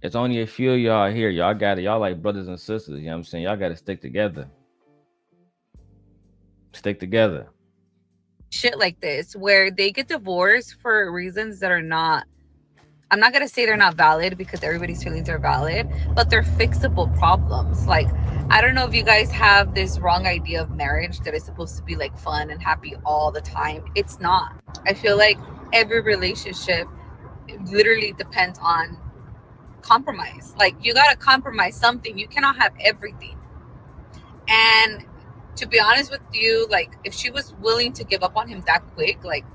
It's only a few of y'all here. Y'all got it. Y'all like brothers and sisters. You know what I'm saying? Y'all got to stick together. Stick together. Shit like this, where they get divorced for reasons that are not, I'm not going to say they're not valid, because everybody's feelings are valid, but they're fixable problems. Like, I don't know if you guys have this wrong idea of marriage that is supposed to be like fun and happy all the time. It's not. I feel like every relationship literally depends on compromise. Like, you got to compromise something. You cannot have everything. And to be honest with you, like, if she was willing to give up on him that quick, like,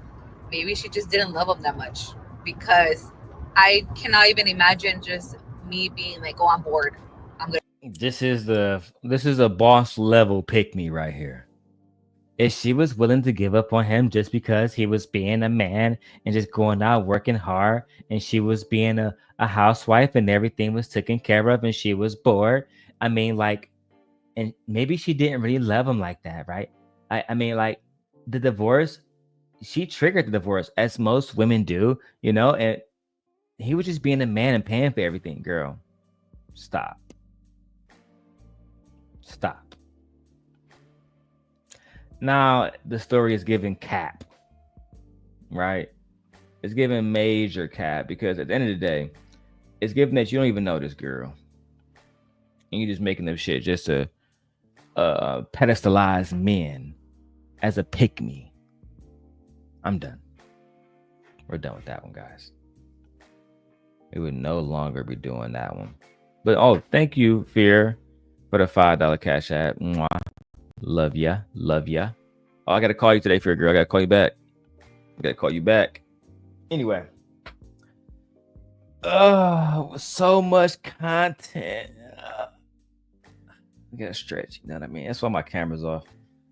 maybe she just didn't love him that much, because I cannot even imagine just me being like, oh, I'm bored. This is a boss level pick me right here. If she was willing to give up on him just because he was being a man and just going out working hard, and she was being a housewife and everything was taken care of and she was bored, I mean, like, and maybe she didn't really love him like that, right? I mean, like, the divorce, she triggered the divorce, as most women do, and he was just being a man and paying for everything. Girl, stop. Now the story is giving cap, right? It's giving major cap, because at the end of the day, it's giving that you don't even know this girl, and you're just making them shit just to pedestalize men as a pick me. I'm done. We're done with that one, guys. We would no longer be doing that one. But thank you, Fear, for the $5 cash app. Mwah. Love ya. I gotta call you today for a girl. I gotta call you back. Anyway. So much content. I gotta stretch, you know what I mean? That's why my camera's off.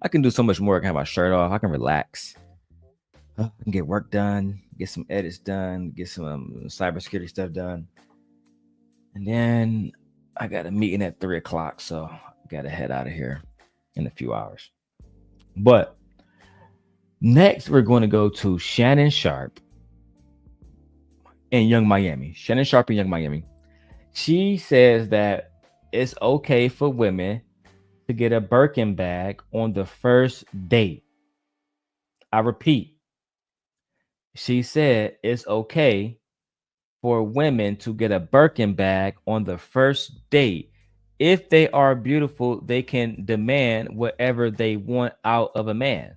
I can do so much more. I can have my shirt off. I can relax. I can get work done, get some edits done, get some cybersecurity stuff done. And then I got a meeting at 3:00, so I gotta head out of here in a few hours. But next, we're going to go to Shannon Sharp in Young Miami. Shannon Sharp in Young Miami. She says that it's okay for women to get a Birkin bag on the first date. I repeat, she said it's okay for women to get a Birkin bag on the first date. If they are beautiful, they can demand whatever they want out of a man.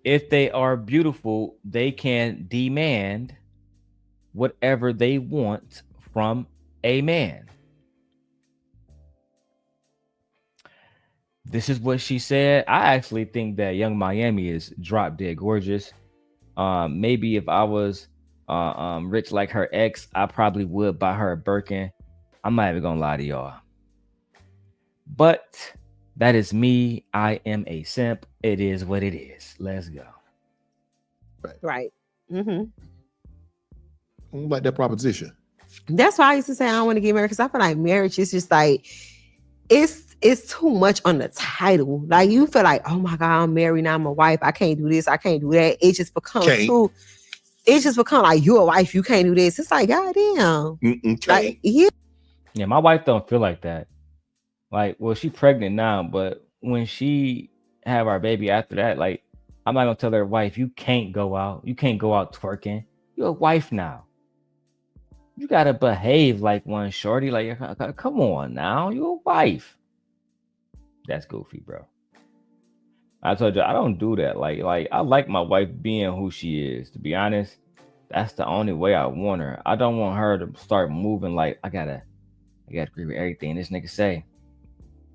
If they are beautiful, they can demand whatever they want from a man. This is what she said. I actually think that Young Miami is drop dead gorgeous. Maybe if I was rich like her ex, I probably would buy her a Birkin. I'm not even gonna lie to y'all. But that is me. I am a simp. It is what it is. Let's go. Right. Mm-hmm. I don't like that proposition. That's why I used to say I don't want to get married, because I feel like marriage is just like it's too much on the title. Like you feel like, oh my God, I'm married now, I'm a wife. I can't do this, I can't do that. It just becomes too. It just becomes like you're a wife, you can't do this. It's like goddamn. Like yeah, my wife don't feel like that. Like, well, she's pregnant now, but when she have our baby after that, like, I'm not gonna tell her wife, you can't go out twerking. You're a wife now. You gotta behave like one, shorty. Like, come on now, you're a wife. That's goofy, bro. I told you I don't do that. Like I like my wife being who she is. To be honest, that's the only way I want her. I don't want her to start moving like I gotta agree with everything this nigga say.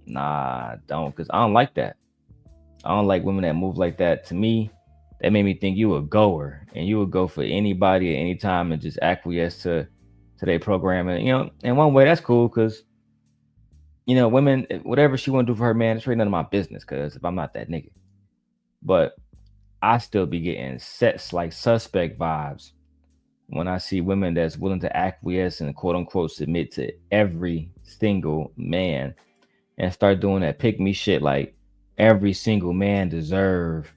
Nah, I don't, because I don't like that. I don't like women that move like that. To me, that made me think you a goer, and you would go for anybody at any time and just acquiesce to their program. And, you know, in one way, that's cool, because, you know, women, whatever she want to do for her man, it's really none of my business, because if I'm not that nigga. But I still be getting suspect vibes when I see women that's willing to acquiesce and quote unquote submit to every single man and start doing that pick me shit, like every single man deserve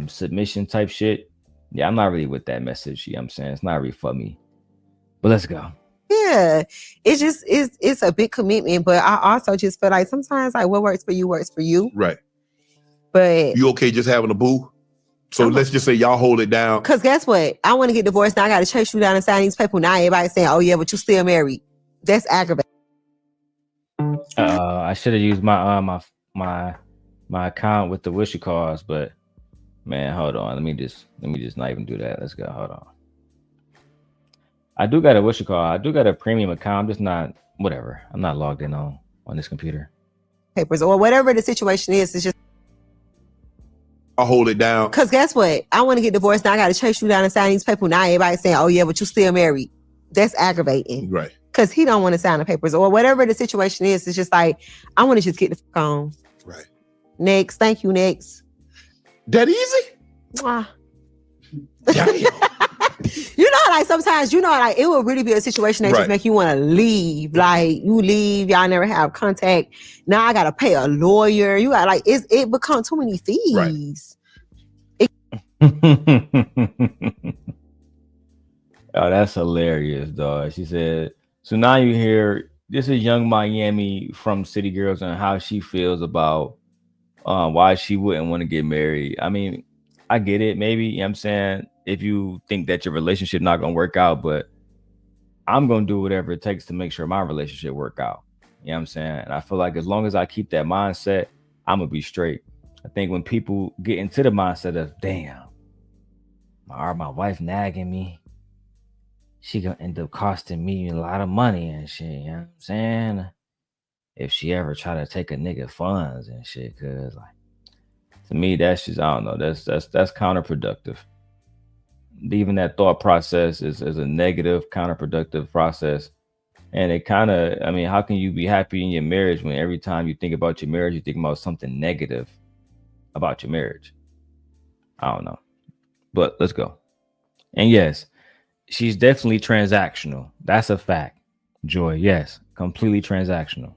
submission type shit. Yeah, I'm not really with that message. You know what I'm saying? It's not really for me. But let's go. Yeah, it's just it's a big commitment, but I also just feel like sometimes like what works for you. Right. But you okay just having a boo? So let's just say y'all hold it down. Because guess what? I want to get divorced. Now I got to chase you down and sign these papers. Now everybody's saying, oh yeah, but you still married. That's aggravating. I should have used my my account with the wishy cards, but man, hold on. Let me just not even do that. Let's go. Hold on. I do got a wishy card. I do got a premium account. I'm just not, whatever. I'm not logged in on this computer. Papers or whatever the situation is. It's just I'll hold it down. Because guess what? I want to get divorced. Now I got to chase you down and sign these papers. Now everybody's saying, oh yeah, but you still married. That's aggravating. Right. Because he don't want to sign the papers or whatever the situation is. It's just like, I want to just get the fuck on. Right. Next. Thank you. Next. That easy? Damn. You know, like sometimes, you know, like it will really be a situation that just make you want to leave. Like you leave, y'all never have contact. Now I gotta pay a lawyer. You got like it becomes too many fees. Right. Oh, that's hilarious, dog. She said, so now you hear this is Young Miami from City Girls and how she feels about why she wouldn't want to get married. I mean, I get it, maybe, you know what I'm saying, if you think that your relationship not gonna work out, but I'm gonna do whatever it takes to make sure my relationship work out. You know what I'm saying? And I feel like as long as I keep that mindset, I'm gonna be straight. I think when people get into the mindset of, damn, my wife nagging me, she gonna end up costing me a lot of money and shit, you know what I'm saying? If she ever try to take a nigga funds and shit, cause like To me, that's just, I don't know. That's counterproductive. Even that thought process is a negative, counterproductive process. And it kind of, I mean, how can you be happy in your marriage when every time you think about your marriage, you think about something negative about your marriage? I don't know. But let's go. And yes, she's definitely transactional. That's a fact. Joy, yes, completely transactional.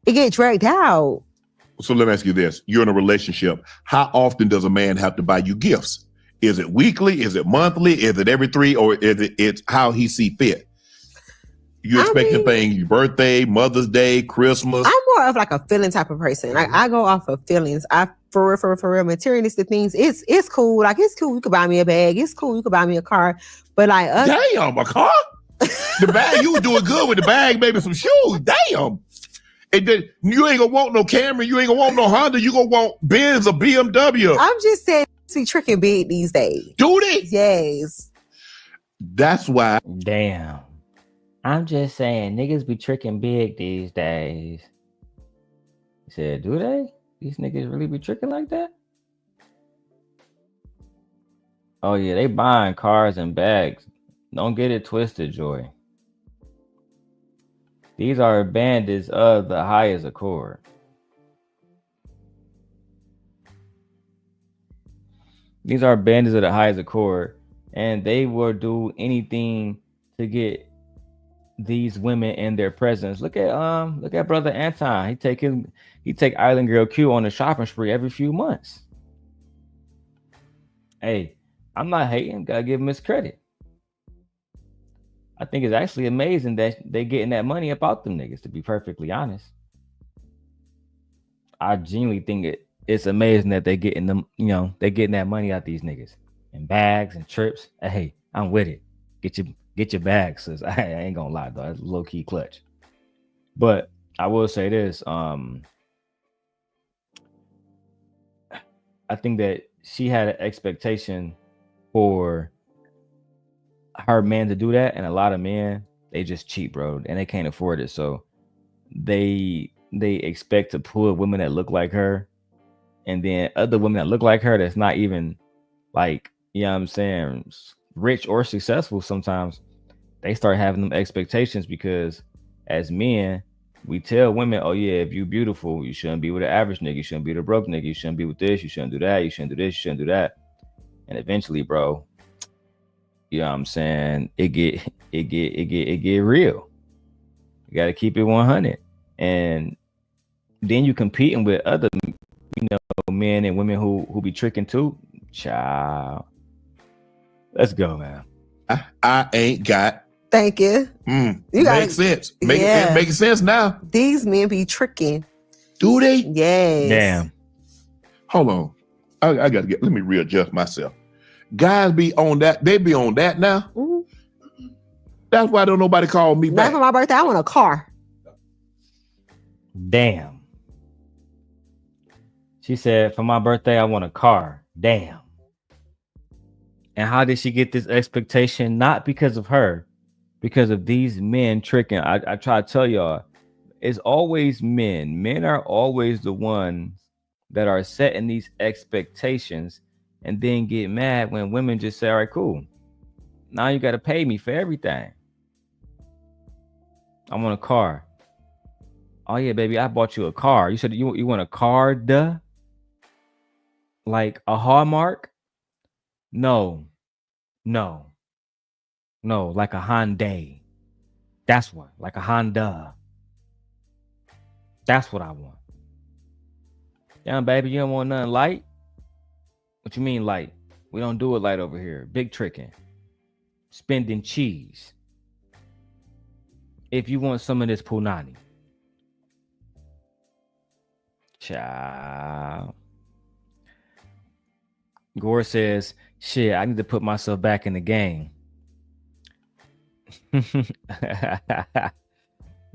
It get dragged out. So let me ask you this. You're in a relationship. How often does a man have to buy you gifts? Is it weekly? Is it monthly? Is it every 3? Or is it's how he see fit? You expecting things, your birthday, Mother's Day, Christmas? I'm more of like a feeling type of person. Like I go off of feelings. For real, materialistic things. It's cool. Like it's cool. You could buy me a bag. It's cool. You could buy me a car. But like damn, a car? The bag, you were doing good with the bag, maybe some shoes. Damn. You ain't gonna want no Camry. You ain't gonna want no Honda. You gonna want Benz or BMW. I'm just saying, be tricking big these days. Do they? Yes. That's why. Damn. I'm just saying, niggas be tricking big these days. He said, do they? These niggas really be tricking like that? Oh yeah, they buying cars and bags. Don't get it twisted, Joy. These are bandits of the highest accord. These are bandits of the highest accord, and they will do anything to get these women in their presence. Look at brother Anton. He take Island Girl Q on a shopping spree every few months. Hey, I'm not hating. Gotta give him his credit. I think it's actually amazing that they getting that money about them niggas, to be perfectly honest. I genuinely think it's amazing that they getting them, they getting that money out these niggas and bags and trips. Hey, I'm with it. Get your bags, sis. I ain't gonna lie though, that's low key clutch. But I will say this: I think that she had an expectation for her man to do that, and a lot of men, they just cheap, bro, and they can't afford it. So they expect to pull women that look like her, and then other women that look like her that's not even like, you know what I'm saying, rich or successful. Sometimes they start having them expectations because as men, we tell women, oh yeah, if you beautiful, you shouldn't be with an average nigga, you shouldn't be with a broke nigga, you shouldn't be with this, you shouldn't do that, you shouldn't do this, you shouldn't do that. And eventually, bro, you know what I'm saying, it get real. You got to keep it 100. And then you competing with other, men and women who be tricking too. Child. Let's go, man. I ain't got. Thank you. You got makes sense. It makes sense now. These men be tricking. Do they? Yes. Damn. Hold on. I gotta let me readjust myself. Guys be on that. They be on that now. Mm-hmm. That's why don't nobody call me back. For my birthday, I want a car. Damn. She said, for my birthday, I want a car. Damn. And how did she get this expectation? Not because of her, because of these men tricking. I try to tell y'all, it's always men. Men are always the ones that are setting these expectations and then get mad when women just say, all right, cool. Now you got to pay me for everything. I want a car. Oh yeah, baby, I bought you a car. You said you want a car, duh? Like a Hallmark? No, like a Hyundai. That's what, like a Honda. That's what I want. Damn, baby, you don't want nothing light? What you mean light? We don't do it light over here. Big tricking. Spending cheese. If you want some of this punani. Ciao. Gore says, shit, I need to put myself back in the game.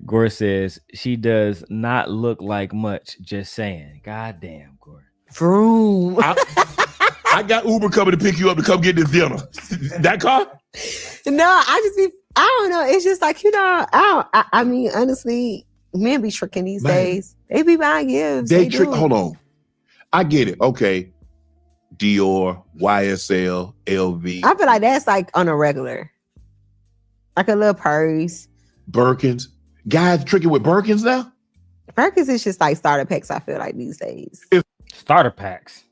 Gore says, she does not look like much, just saying. God damn, Gore. Vroom. I got Uber coming to pick you up to come get this dinner. That car? No, I don't know. It's just like, I mean, honestly, men be tricking these days. They be buying gifts. They trick. Hold on. I get it. Okay. Dior, YSL, LV. I feel like that's like on a regular. Like a little purse. Birkins. Guys tricking with Birkins now? Birkins is just like starter packs, I feel like these days. Starter packs.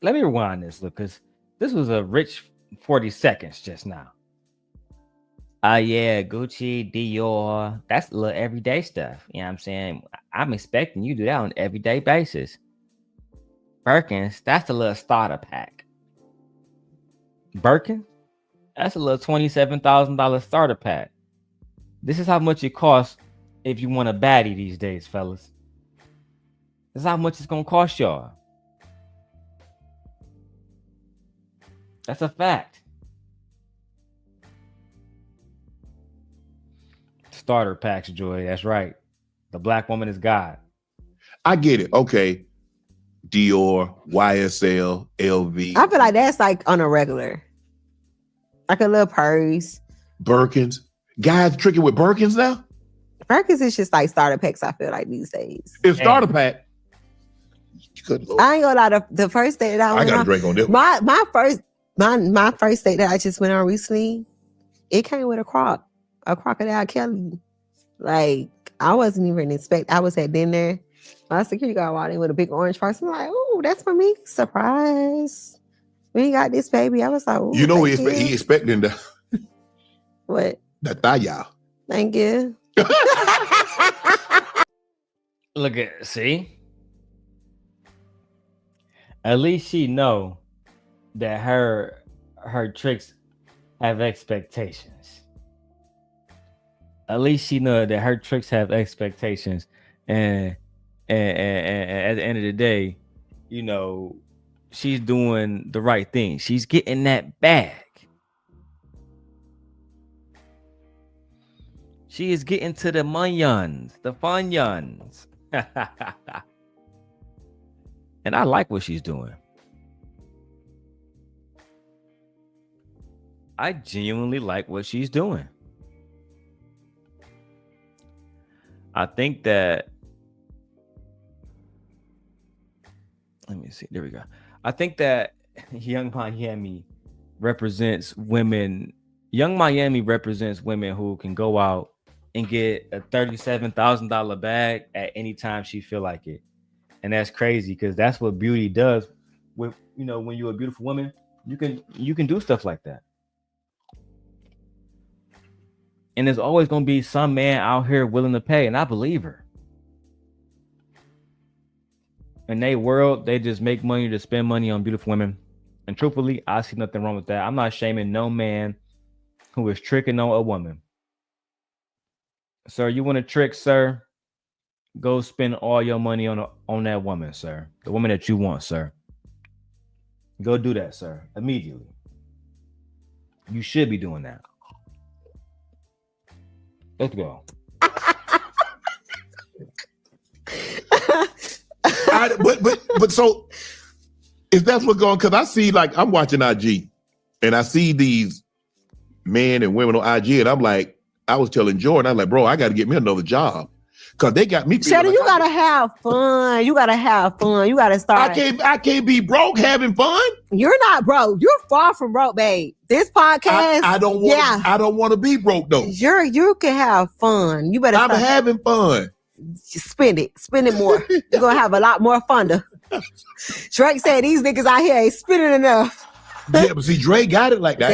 Let me rewind this, Lucas. This was a rich 40 seconds just now. Yeah, Gucci, Dior. That's a little everyday stuff. You know what I'm saying? I'm expecting you to do that on an everyday basis. Birkins, that's a little starter pack. Birkin, that's a little $27,000 starter pack. This is how much it costs if you want a baddie these days, fellas. This is how much it's gonna cost y'all. That's a fact. Starter packs, Joy. That's right. The black woman is God. I get it. Okay. Dior, YSL, LV. I feel like that's like on a regular. Like a little purse. Birkins. Guys tricking with Birkins now? Birkins is just like starter packs, I feel like these days. It's starter pack. I ain't gonna lie, the first date that I went got a on, drink on this. My first date that I just went on recently, it came with a crocodile Kelly. Like I wasn't even I was at dinner. My security guard walked in with a big orange purse. I'm like, oh, that's for me. Surprise. We got this baby. I was like, oh, you know he expecting the what? The taya. Thank you. Look at see. At least she know that her tricks have expectations. At least she know that her tricks have expectations, and at the end of the day, you know, she's doing the right thing. She's getting that bag. She is getting to the funyuns. And I like what she's doing. I genuinely like what she's doing. I think that, let me see, there we go. I think that Young Miami represents women who can go out and get a $37,000 bag at any time she feel like it. And that's crazy because that's what beauty does. With, you know, when you're a beautiful woman, you can do stuff like that. And there's always going to be some man out here willing to pay, and I believe her. In their world, they just make money to spend money on beautiful women. And truthfully, I see nothing wrong with that. I'm not shaming no man who is tricking on a woman. Sir, you want to trick, sir? Go spend all your money on that woman, sir. The woman that you want, sir. Go do that, sir, immediately. You should be doing that. Let's go. But so if that's what's going, because I see, like, I'm watching IG and I see these men and women on IG, and I'm like, I was telling Jordan, I'm like, bro, I got to get me another job because they got me. Shelly, like, you gotta have fun. You gotta have fun. You gotta start. I can't be broke having fun. You're not broke. You're far from broke, babe. This podcast. I don't want to be broke though. You can have fun. You better. I'm having fun. Spend it more. You're gonna have a lot more fun. Drake said these niggas out here ain't spending enough. Yeah, but see, Drake got it like that.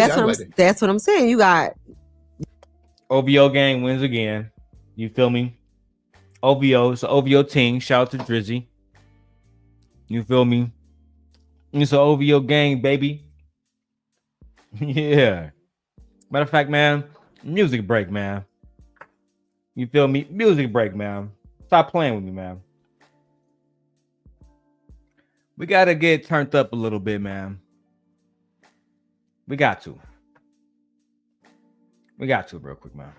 That's what I'm saying. You got OVO gang wins again. You feel me? OVO, it's an OVO team. Shout out to Drizzy. You feel me? It's an OVO gang, baby. Yeah. Matter of fact, man, music break, man. You feel me? Music break, man. Stop playing with me, man. We got to get turned up a little bit, man. We got to real quick, man.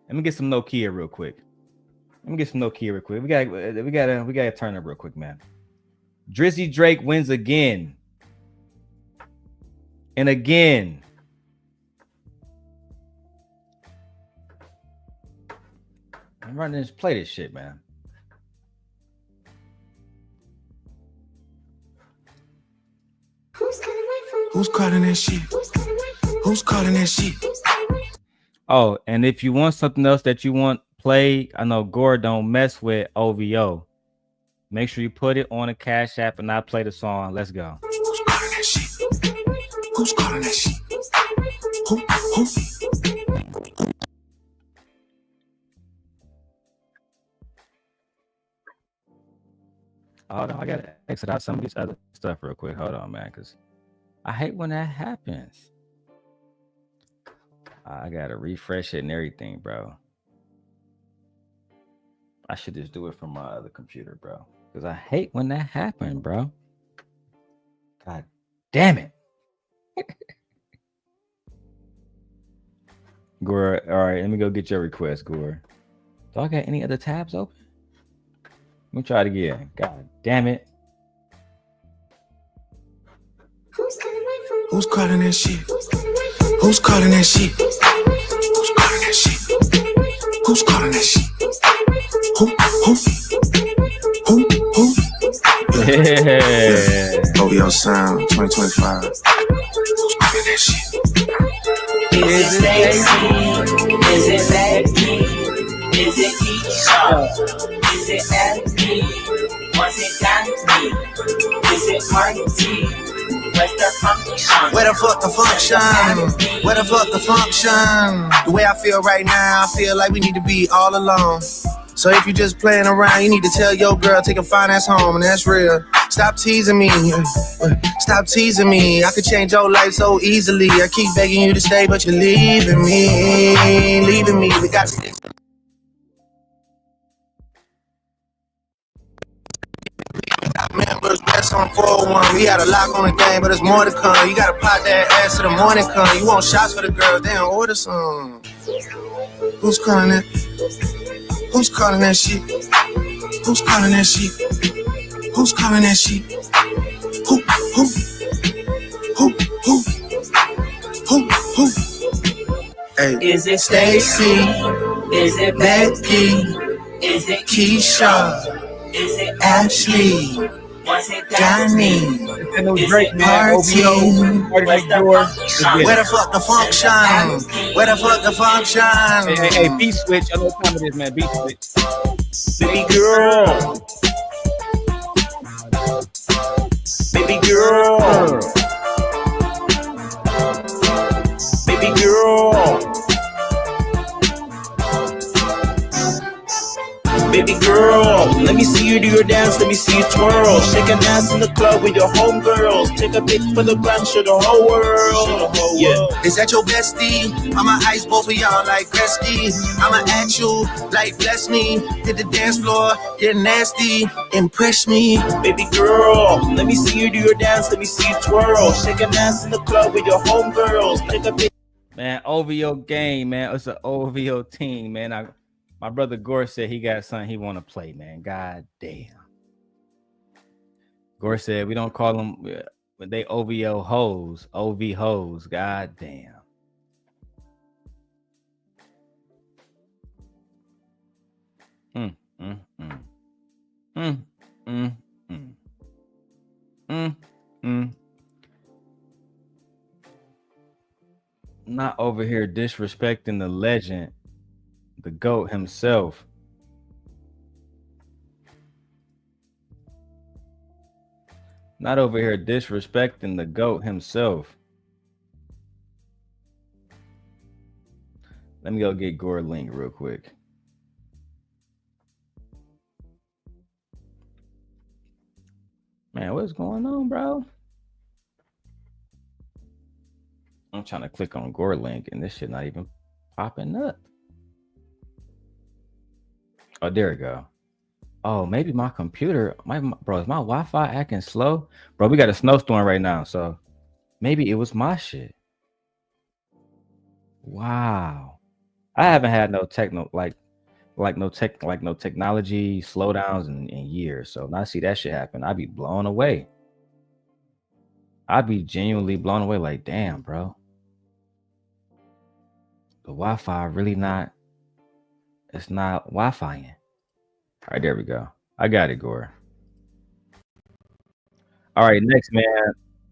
Let me get some no key real quick. We gotta turn up real quick, man. Drizzy Drake wins again. And again. I'm running this play this shit, man. Who's calling that shit? Who's calling that shit? Oh, and if you want something else that you want played, I know Gore don't mess with OVO. Make sure you put it on a Cash App and I play the song. Let's go. Who's calling that shit? Who's calling that shit? Who? Hold on, I gotta exit out some of this other stuff real quick. Hold on, man, because I hate when that happens. I gotta refresh it and everything, bro. I should just do it from my other computer, bro. Because I hate when that happened, bro. God damn it. Gore, all right, let me go get your request, Gore. Do I got any other tabs open? Let me try it again. God damn it. Who's calling that shit? Who's calling that shit? Who's calling that shit? Who's calling that shit? Who? Yeah. OVO Sound 2025. Who's calling that shit? Is it Stacy? Is it Becky? Is it Keisha? Is it Abby? Was it Danny? Is it Marty? Where's the function? Where the fuck the function? Where the fuck the function? The way I feel right now, I feel like we need to be all alone. So if you just playing around, you need to tell your girl, take a fine ass home, and that's real. Stop teasing me. Stop teasing me. I could change your life so easily. I keep begging you to stay, but you're leaving me. Leaving me. We got members, best on 401. We had a lock on the game, but there's more to come. You gotta pop that ass to the morning come. You want shots for the girl, then order some. Who's calling that? Who's calling that shit? Who's calling that shit? Who's calling that shit? Who? Hey. Is it Stacy? Is it Becky? Is it Keisha? Is it Ashley? Was it Danny? Is it Party? Where's the function? Where the fuck the function? Where the fuck the function? Hey, beat switch. I know what time it is, man. Beat switch. Baby girl. Baby girl. Baby girl. Baby girl, let me see you do your dance, let me see you twirl. Shake an ass in the club with your homegirls. Take a pic for the gram, show the whole world. Yeah. Is that your bestie? I'ma ice both of y'all like Gretzky. I'ma at you like bless me. Hit the dance floor, get nasty, impress me. Baby girl, let me see you do your dance, let me see you twirl. Shake an ass in the club with your homegirls. Take a pic. Man, OVO game, man. It's an OVO team, man. My brother Gore said he got something he want to play, man. God damn. Gore said we don't call them, but they OVO hoes, OV hoes. God damn. Not over here disrespecting the legend, the GOAT himself. Not over here disrespecting the GOAT himself. Let me go get Gore link real quick. Man, what's going on, bro? I'm trying to click on Gore link and this shit not even popping up. Oh, there we go. Oh, maybe my computer, bro, is my Wi-Fi acting slow? Bro, we got a snowstorm right now, so maybe it was my shit. Wow. I haven't had no technology slowdowns in years. So now I see that shit happen, I'd be blown away. I'd be genuinely blown away, like, damn, bro. The Wi-Fi really not, it's not Wi-Fi-ing. All right, there we go. I got it, Gore. All right, next, man,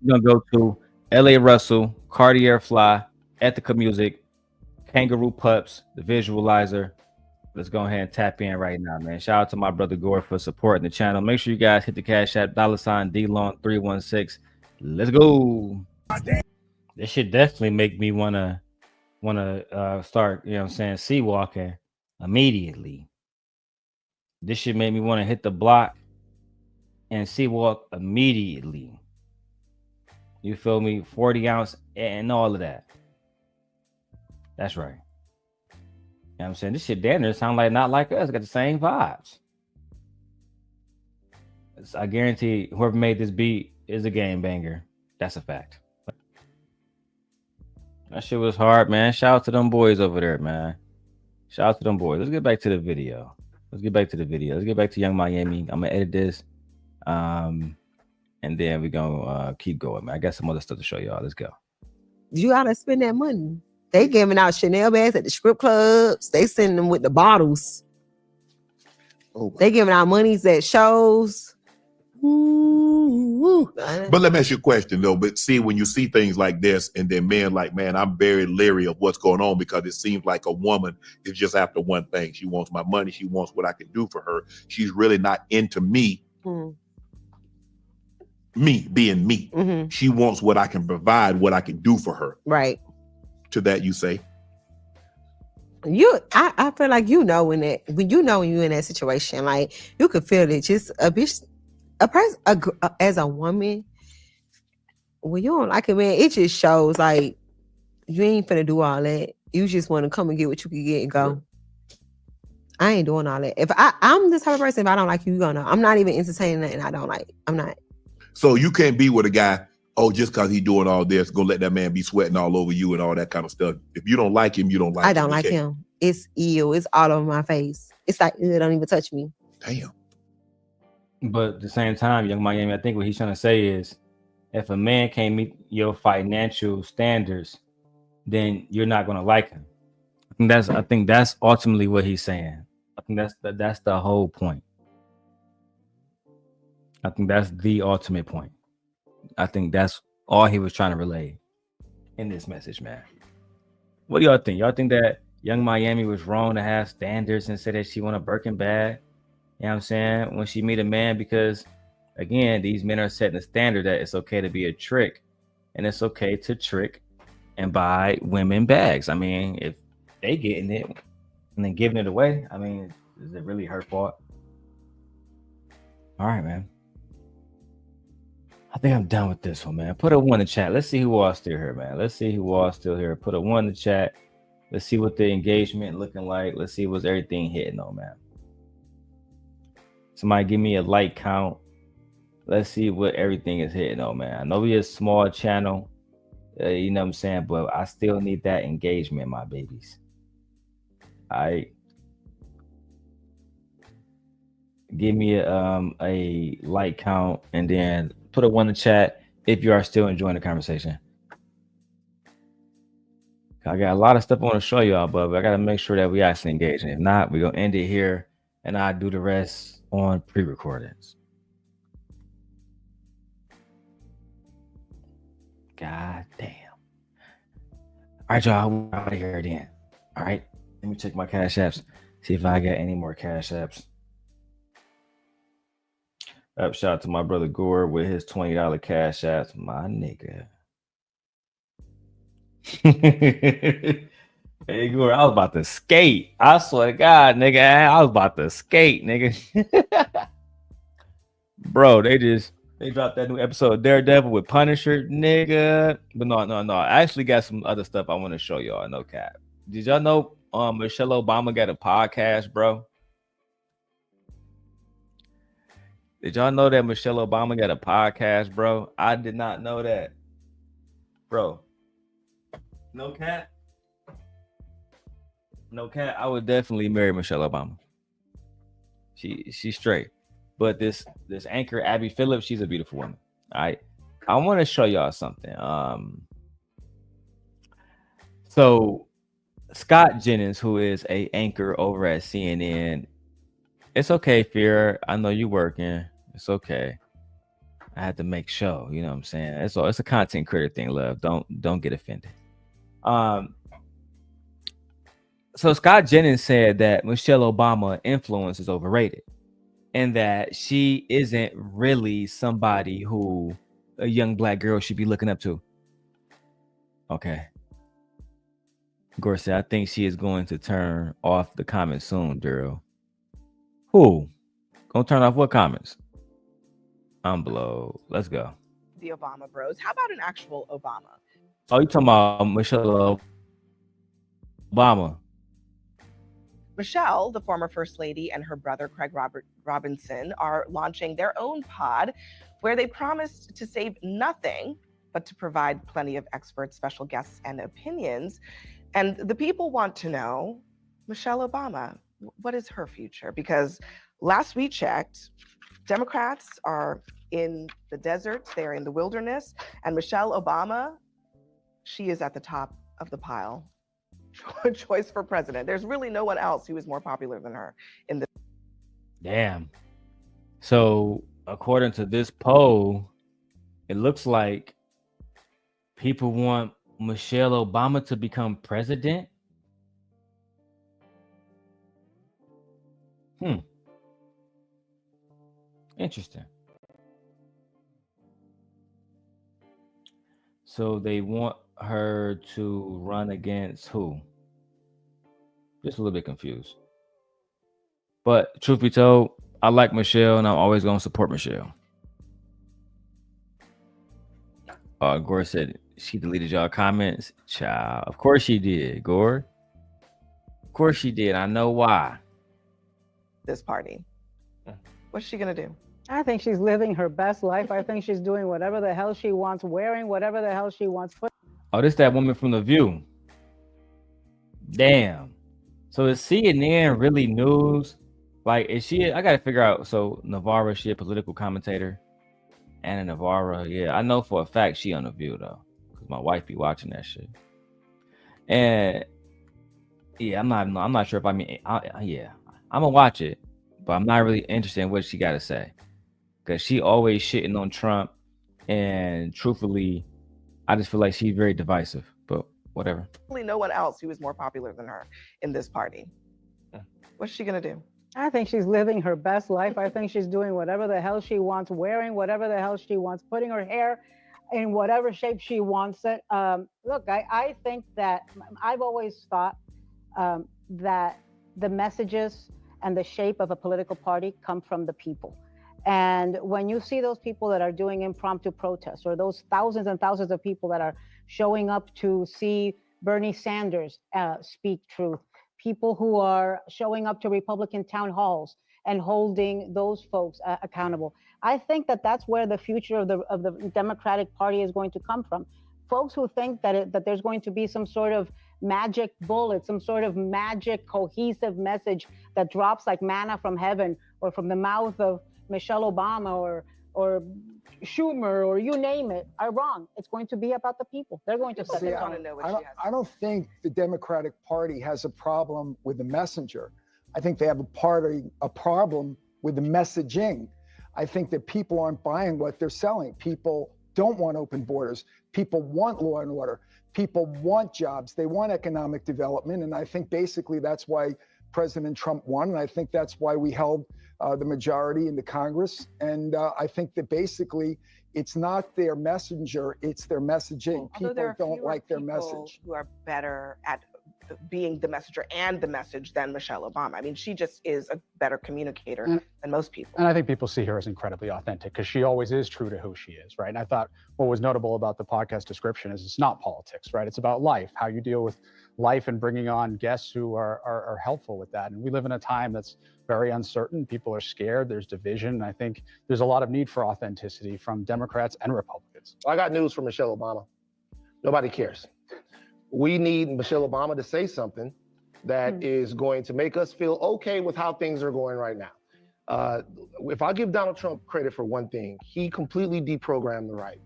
we're gonna go to L.A. Russell, Cartier Fly, Ethical Music, Kangaroo Pups, The Visualizer. Let's go ahead and tap in right now, man. Shout out to my brother Gore for supporting the channel. Make sure you guys hit the Cash App, $DLong316. Let's go. This should definitely make me wanna start, you know what I'm saying, sea walking immediately. This should make me want to hit the block and sea walk immediately. You feel me? 40 ounce and all of that. That's right. You know what I'm saying? This shit damn near sound like Not Like Us. Got the same vibes. I guarantee whoever made this beat is a game banger. That's a fact. That shit was hard, man. Shout out to them boys over there, man. Shout out to them boys. Let's get back to the video. Let's get back to Young Miami. I'm gonna edit this. And then we're gonna keep going, man. I got some other stuff to show y'all. Let's go. You gotta spend that money. They giving out Chanel bags at the strip clubs. They sending them with the bottles. Oh, they giving out monies at shows. But let me ask you a question though. But see, when you see things like this, and then men like, man, I'm very leery of what's going on, because it seems like a woman is just after one thing. She wants my money. She wants what I can do for her. She's really not into me. Me being me. She wants what I can provide, what I can do for her. Right. To that you say? I feel like when you're in that situation, like you could feel it. Just a bitch, as a woman, when you don't like it, man, it just shows like you ain't finna do all that. You just want to come and get what you can get and go. I ain't doing all that. If I'm this type of person, if I don't like you, you're gonna. I'm not even entertaining that, and I don't like. I'm not. So you can't be with a guy, oh, just because he's doing all this, go let that man be sweating all over you and all that kind of stuff. If you don't like him, you don't like him. I don't like him. It's ill. It's all over my face. It's like, it don't even touch me. Damn. But at the same time, Young Miami, I think what he's trying to say is, if a man can't meet your financial standards, then you're not going to like him. I think that's ultimately what he's saying. I think that's the whole point. I think that's the ultimate point. I think that's all he was trying to relay in this message, man. What do y'all think? Y'all think that Young Miami was wrong to have standards and say that she want a Birkin bag? You know what I'm saying? When she meet a man, because again, these men are setting the standard that it's okay to be a trick, and it's okay to trick and buy women bags. I mean, if they getting it and then giving it away, I mean, is it really her fault? All right, man. I think I'm done with this one, man. Put a 1 in the chat. Let's see who all still here, man. Let's see who all still here. Put a 1 in the chat. Let's see what the engagement looking like. Let's see what's everything hitting on, man. Somebody give me a like count. Let's see what everything is hitting on, man. I know we're a small channel, you know what I'm saying, but I still need that engagement, my babies. All right. Give me a like count, and then put a 1 in the chat if you are still enjoying the conversation. I got a lot of stuff I want to show y'all, but I got to make sure that we actually engage. And if not, we're going to end it here, and I'll do the rest on pre-recordings. God damn. All right, y'all, we're out of here then. All right, let me check my Cash Apps, see if I got any more Cash Apps. Shout out to my brother Gore with his $20 Cash Apps, my nigga. Hey Gore, I was about to skate. I swear to God, nigga, I was about to skate, nigga. Bro, they dropped that new episode of Daredevil with Punisher, nigga. But no. I actually got some other stuff I want to show y'all. No cap. Did y'all know Michelle Obama got a podcast, bro? Did y'all know that Michelle Obama got a podcast, bro? I did not know that. Bro. No cap. I would definitely marry Michelle Obama. She's straight. But this anchor, Abby Phillips, she's a beautiful woman. All right. I want to show y'all something. So Scott Jennings, who is a anchor over at CNN, it's okay, Fear. I know you working. It's okay. I had to make sure, you know what I'm saying? It's a content creator thing, love. Don't get offended. So Scott Jennings said that Michelle Obama influence is overrated and that she isn't really somebody who a young black girl should be looking up to. Okay. Gore said, I think she is going to turn off the comments soon, Darrel. Who? Gonna turn off what comments? I'm below. Let's go. The Obama bros. How about an actual Obama? Oh, you talking about Michelle Obama? Michelle, the former First Lady, and her brother Craig Robinson are launching their own pod where they promised to save nothing but to provide plenty of experts, special guests, and opinions. And the people want to know, Michelle Obama, what is her future? Because last we checked, Democrats are in the desert, they're in the wilderness, and Michelle Obama, she is at the top of the pile. Choice for president. There's really no one else who is more popular than her in this. Damn. So according to this poll, it looks like people want Michelle Obama to become president. Interesting. So they want her to run against who? Just a little bit confused. But truth be told, I like Michelle and I'm always going to support Michelle. Gore said she deleted y'all comments. Child. Of course she did, Gore. Of course she did. I know why. This party. What's she going to do? I think she's living her best life. I think she's doing whatever the hell she wants, wearing whatever the hell she wants. Oh, this that woman from The View. Damn. So is CNN really news? Like, is she? I got to figure out. So Navarra, she a political commentator. Anna Navarra, yeah, I know for a fact she on The View though, because my wife be watching that shit. And yeah, I'm not sure if I'm gonna watch it, but I'm not really interested in what she got to say, because she always shitting on Trump, and truthfully, I just feel like she's very divisive. But whatever. Really, no one else who is more popular than her in this party. What's she gonna do? I think she's living her best life. I think she's doing whatever the hell she wants, wearing whatever the hell she wants, putting her hair in whatever shape she wants it. Look, I think that I've always thought that the messages and the shape of a political party come from the people. And when you see those people that are doing impromptu protests, or those thousands and thousands of people that are showing up to see Bernie Sanders speak truth, people who are showing up to Republican town halls and holding those folks accountable. I think that that's where the future of the Democratic Party is going to come from. Folks who think that there's going to be some sort of magic bullet, some sort of magic cohesive message that drops like manna from heaven, or from the mouth of Michelle Obama or Schumer, or you name it, are wrong. It's going to be about the people. They're going to set the tone. I don't think the Democratic Party has a problem with the messenger. I think they have a problem with the messaging. I think that people aren't buying what they're selling. People don't want open borders. People want law and order. People want jobs. They want economic development. And I think basically that's why President Trump won. And I think that's why we held the majority in the Congress. And I think that basically it's not their messenger, it's their messaging. People don't like their message. Who are better at being the messenger and the message than Michelle Obama. I mean, she just is a better communicator than most people. And I think people see her as incredibly authentic, because she always is true to who she is, right? And I thought what was notable about the podcast description is it's not politics, right? It's about life, how you deal with life, and bringing on guests who are helpful with that. And we live in a time that's very uncertain. People are scared. There's division. And I think there's a lot of need for authenticity from Democrats and Republicans. I got news for Michelle Obama. Nobody cares. We need Michelle Obama to say something that is going to make us feel okay with how things are going right now. If I give Donald Trump credit for one thing, he completely deprogrammed the right.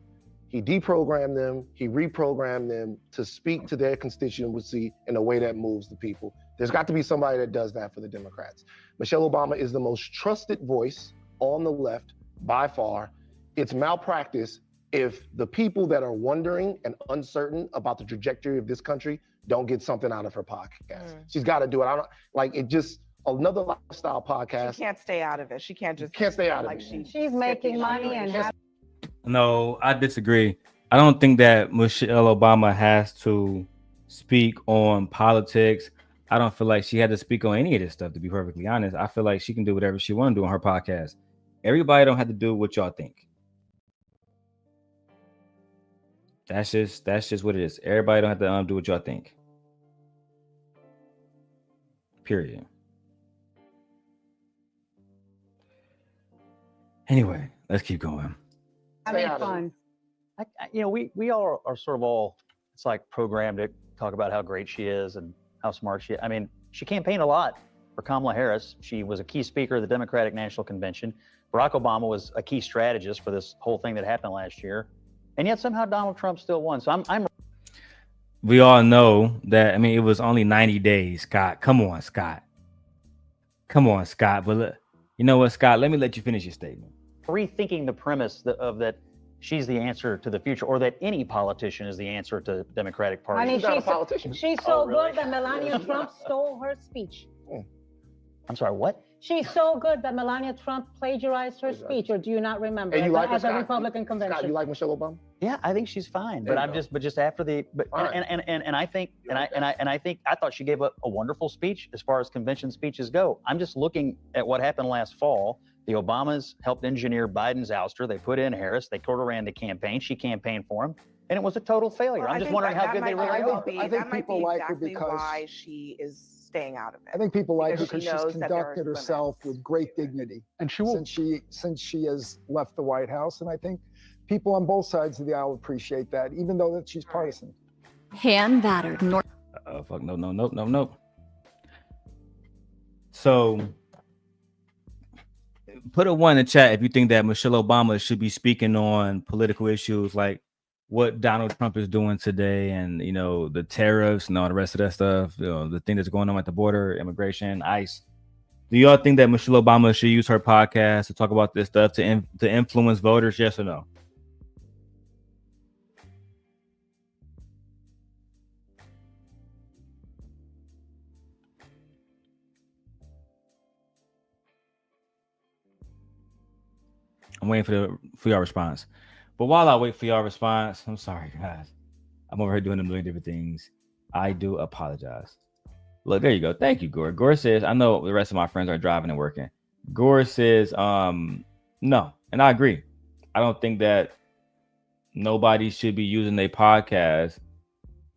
He deprogrammed them, he reprogrammed them to speak to their constituency in a way that moves the people. There's got to be somebody that does that for the Democrats. Michelle Obama is the most trusted voice on the left by far. it's malpractice if the people that are wondering and uncertain about the trajectory of this country don't get something out of her podcast. She's got to do it. I don't like it. Just another lifestyle podcast. She can't stay out of it. She can't just stay out of like it. She's making money and has. No, I disagree. I don't think that Michelle Obama has to speak on politics. I don't feel like she had to speak on any of this stuff, to be perfectly honest. I feel like she can do whatever she want to do on her podcast. Everybody don't have to do what y'all think. That's just what it is. Everybody don't have to do what y'all think. Period. Anyway, let's keep going. Having fun. We all are sort of all, it's like programmed to talk about how great she is and how smart she is. I mean, she campaigned a lot for Kamala Harris. She was a key speaker of the Democratic National Convention. Barack Obama was a key strategist for this whole thing that happened last year. And yet somehow Donald Trump still won. So I'm we all know that, I mean, it was only 90 days, Scott. Come on, Scott. But look, you know what, Scott? Let me let you finish your statement. rethinking the premise of that she's the answer to the future, or that any politician is the answer to Democratic Party. I mean, She's not a politician. she's so good that Melania Trump stole her speech. I'm sorry, what? She's so good that Melania Trump plagiarized her speech, or do you not remember? And you like her, at the Scott? Republican convention. Scott, you like Michelle Obama? Yeah, I think she's fine, There but you go. just after the, but and I think I thought she gave a wonderful speech as far as convention speeches go. I'm just looking at what happened last fall. The Obamas helped engineer Biden's ouster. They put in Harris. They ran the campaign. She campaigned for him, and it was a total failure. I'm just wondering how good they really are. I think people like her because why she is staying out of it. I think people like her Because because she she's knows that there are conducted herself with great dignity, and she will. Since she has left the White House, and I think people on both sides of the aisle appreciate that, even though that she's partisan. Hand battered North. Fuck, no. So, put a 1 in the chat if you think that Michelle Obama should be speaking on political issues like what Donald Trump is doing today, and the tariffs and all the rest of that stuff. The thing that's going on at the border, immigration, ICE. Do y'all think that Michelle Obama should use her podcast to talk about this stuff to influence voters? Yes or no? I'm waiting for your response. But while I wait for your response, I'm sorry, guys. I'm over here doing a million different things. I do apologize. Look, there you go. Thank you, Gore. Gore says, I know the rest of my friends are driving and working. Gore says, no. And I agree. I don't think that nobody should be using their podcast,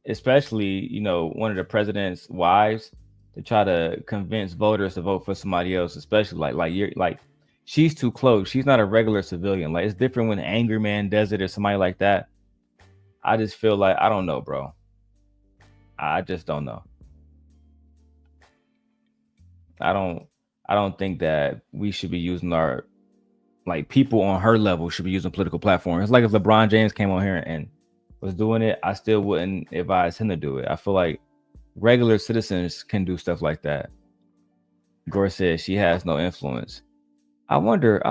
especially, one of the president's wives, to try to convince voters to vote for somebody else, especially like she's too close. She's not a regular civilian. Like, it's different when Angry Man does it or somebody like that. I just feel like, I don't know, bro. I just don't know. I don't think that we should be using our, like, people on her level should be using political platforms. It's like if LeBron James came on here and was doing it, I still wouldn't advise him to do it. I feel like regular citizens can do stuff like that. Gore says she has no influence. I wonder,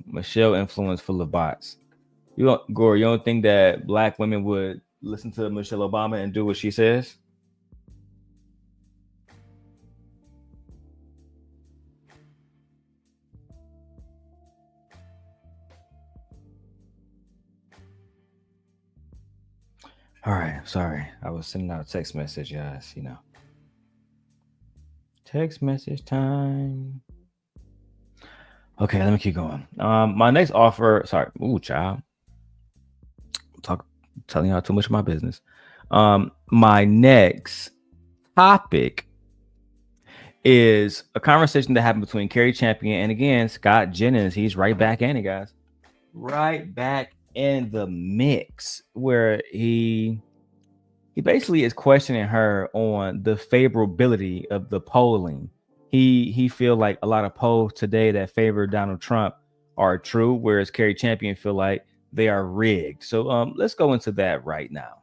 Michelle influence full of bots. Gore, you don't think that black women would listen to Michelle Obama and do what she says? All right, sorry. I was sending out a text message, guys, Text message time. Okay, let me keep going. My next offer, child. Telling y'all too much of my business. My next topic is a conversation that happened between Carrie Champion and, again, Scott Jennings. He's right back in it, guys. Right back in the mix, where he basically is questioning her on the favorability of the polling. He feel like a lot of polls today that favor Donald Trump are true, whereas Carrie Champion feel like they are rigged. So let's go into that right now.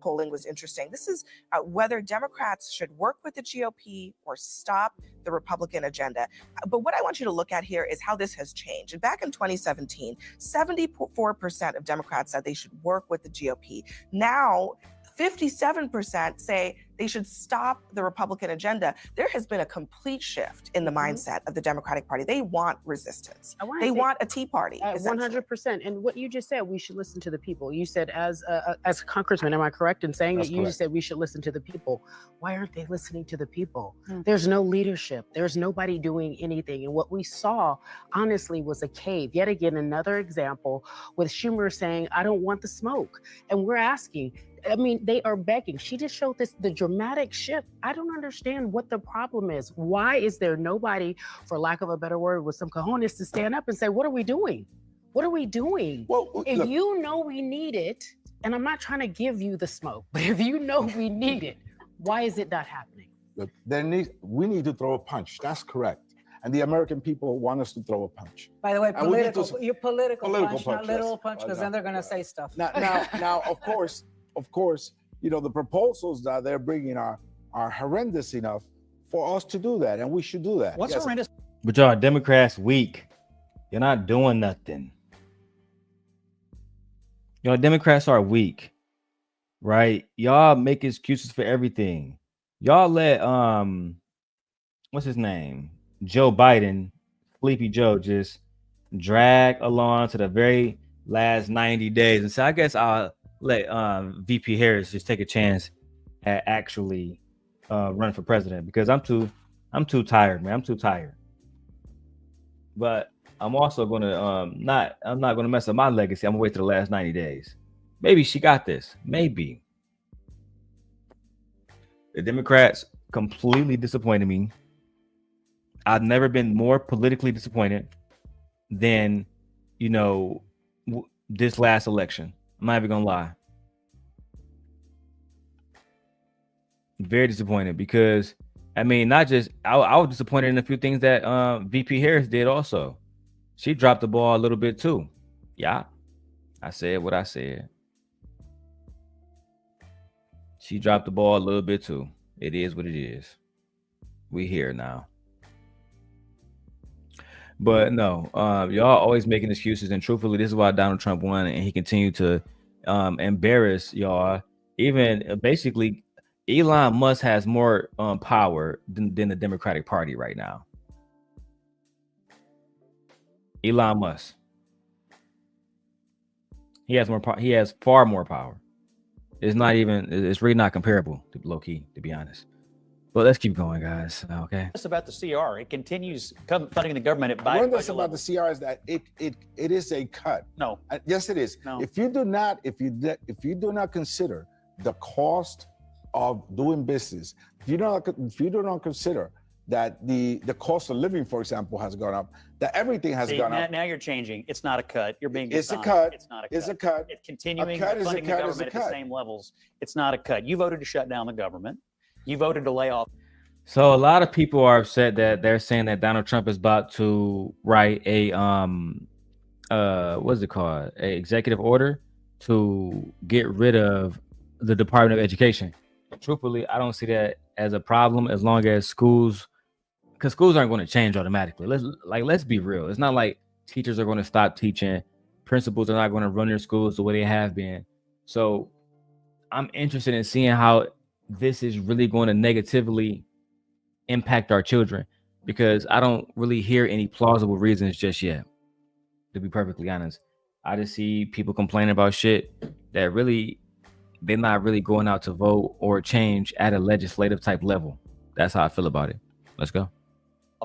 polling was interesting. This is whether Democrats should work with the GOP or stop the Republican agenda. But what I want you to look at here is how this has changed. And back in 2017, 74% of Democrats said they should work with the GOP. Now, 57% say they should stop the Republican agenda. There has been a complete shift in the mindset of the Democratic Party. They want resistance. They want a Tea Party. 100%. And what you just said, we should listen to the people. You said as a congressman, am I correct in saying That's that you correct. said we should listen to the people? Why aren't they listening to the people? There's no leadership. There's nobody doing anything. And what we saw, honestly, was a cave. Yet again, another example with Schumer saying, I don't want the smoke. And we're asking, I mean, they are begging. She just showed the dramatic shift. I don't understand what the problem is. Why is there nobody, for lack of a better word, with some cojones to stand up and say, what are we doing? What are we doing? Well, if look, you know we need it, and I'm not trying to give you the smoke, but if you know we need it, why is it not happening? look, we need to throw a punch. That's correct. And the American people want us to throw a punch. By the way, And we need to- your political punch, not yes. literal punch, because then they're going to say stuff. Now, of course, you know, the proposals that they're bringing are horrendous enough for us to do that, and we should do that. What's Yes. horrendous? But y'all Democrats weak. You're not doing nothing. Y'all Democrats are weak, right? Y'all make excuses for everything. Y'all let what's his name? Joe Biden, Sleepy Joe, just drag along to the very last 90 days and say, I guess I'll let VP Harris just take a chance at actually run for president, because I'm too tired, man. I'm too tired. But I'm also gonna I'm not gonna mess up my legacy. I'm gonna wait till the last 90 days. Maybe she got this. Maybe. The Democrats completely disappointed me. I've never been more politically disappointed than, you know, this last election. I'm not even gonna lie. Very disappointed, because I mean, not just I was disappointed in a few things that VP Harris did also. She dropped the ball a little bit too. Yeah, I said what I said. She dropped the ball a little bit too. It is what it is. We here now. But no, y'all always making excuses, and truthfully, this is why Donald Trump won, and he continued to embarrass y'all. Even basically, Elon Musk has more power than the Democratic Party right now. Elon Musk. He has more power. He has far more power. It's really not comparable to low key, to be honest. But let's keep going, guys. Okay. Just about the CR, it continues funding the government at Biden. One thing about the CR is that it is a cut. No. Yes, it is. No. If you do not consider the cost of doing business, if you do not consider that the cost of living, for example, has gone up, that everything has gone up. Now you're changing. It's not a cut. You're being It's a dishonest. cut. It's not a cut. It's a cut. It's continuing A cut is a funding the cut is a government at the cut. same levels. It's not a cut. You voted to shut down the government. You voted to lay off. So a lot of people are upset that they're saying that Donald Trump is about to write a what's it called? An executive order to get rid of the Department of Education. Truthfully, I don't see that as a problem as long as schools, because schools aren't going to change automatically. Let's be real. It's not like teachers are going to stop teaching. Principals are not going to run their schools the way they have been. So I'm interested in seeing how this is really going to negatively impact our children, because I don't really hear any plausible reasons just yet, to be perfectly honest. I just see people complaining about shit that really they're not really going out to vote or change at a legislative type level. That's how I feel about it. Let's go.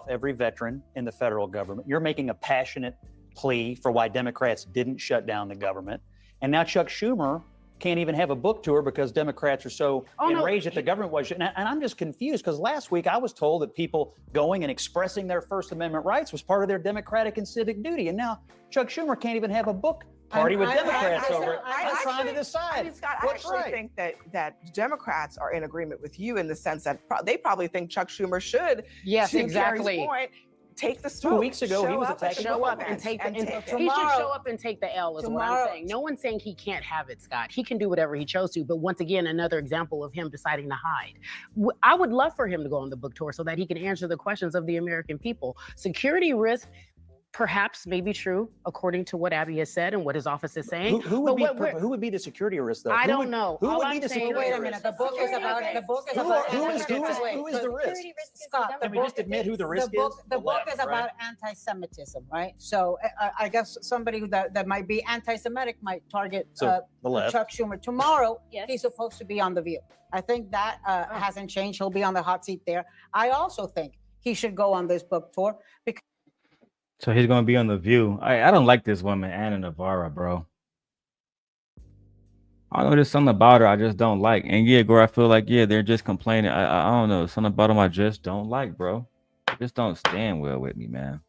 Every veteran in the federal government. You're making a passionate plea for why Democrats didn't shut down the government. And now Chuck Schumer can't even have a book tour because Democrats are so enraged that the government was. And I'm just confused, because last week I was told that people going and expressing their First Amendment rights was part of their democratic and civic duty. And now Chuck Schumer can't even have a book party with Democrats over it. I'm trying to decide. I mean, Scott, I what's actually right. think that Democrats are in agreement with you in the sense that they probably think Chuck Schumer should, Yes, to exactly. Carrie's point, take the 2 smoke. weeks ago, he Show was up attacking at show up and events take and the take it. he should show up and take the L is what I'm saying. No one's saying he can't have it, Scott. He can do whatever he chose to, but once again, another example of him deciding to hide. I would love for him to go on the book tour so that he can answer the questions of the American people. Security risk perhaps may be true, according to what Abby has said and what his office is saying. Who would be the security risk, though? I Who don't would- know. Who All would I'm be the saying- security Wait a minute. The book is about Who is the risk? Scott, Can we just admit who the risk is? The book left, is about anti-Semitism, right? So I guess somebody that might be anti-Semitic might target So, the left. Chuck Schumer. Tomorrow, he's supposed to be on The View. I think that hasn't changed. He'll be on the hot seat there. I also think he should go on this book tour because So he's gonna be on The View. I don't like this woman, Anna Navarro, bro. I don't know, there's something about her I just don't like. And yeah, Gore, I feel like they're just complaining. I don't know, something about them I just don't like, bro. It just don't stand well with me, man.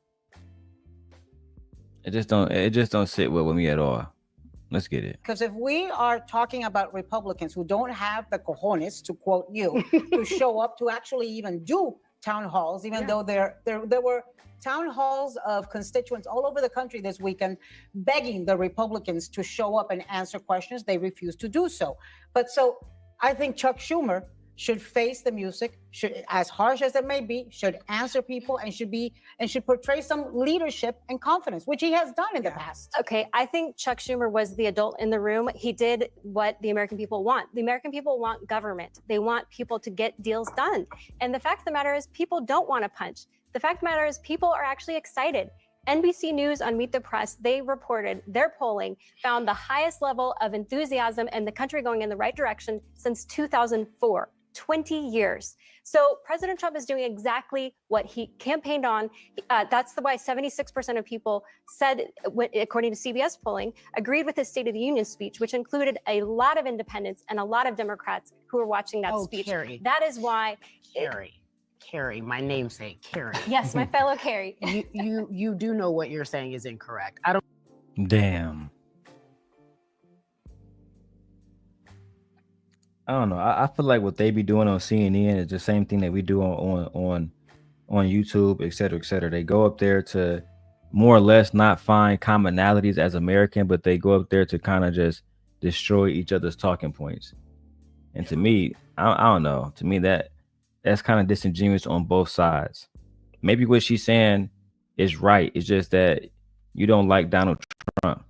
It just don't sit well with me at all. Let's get it. Because if we are talking about Republicans who don't have the cojones, to quote you, to show up to actually even do town halls, even though there were town halls of constituents all over the country this weekend begging the Republicans to show up and answer questions. They refused to do so. But so I think Chuck Schumer should face the music, should, as harsh as it may be, should answer people and should portray some leadership and confidence, which he has done in the past. Okay, I think Chuck Schumer was the adult in the room. He did what the American people want. The American people want government. They want people to get deals done. And the fact of the matter is people don't want to punch. The fact of the matter is people are actually excited. NBC News on Meet the Press, they reported their polling found the highest level of enthusiasm and the country going in the right direction since 2004. 20 years. So President Trump is doing exactly what he campaigned on. That's why 76% of people said, according to CBS polling, agreed with his State of the Union speech, which included a lot of independents and a lot of Democrats who were watching that speech. Carrie. That is why. Carrie, my namesake, Carrie. Yes, my fellow Carrie. You do know what you're saying is incorrect. I don't. Damn. I don't know. I feel like what they be doing on CNN is the same thing that we do on YouTube, et cetera, et cetera. They go up there to more or less not find commonalities as American, but they go up there to kind of just destroy each other's talking points. And to me, I don't know. To me, that's kind of disingenuous on both sides. Maybe what she's saying is right. It's just that you don't like Donald Trump.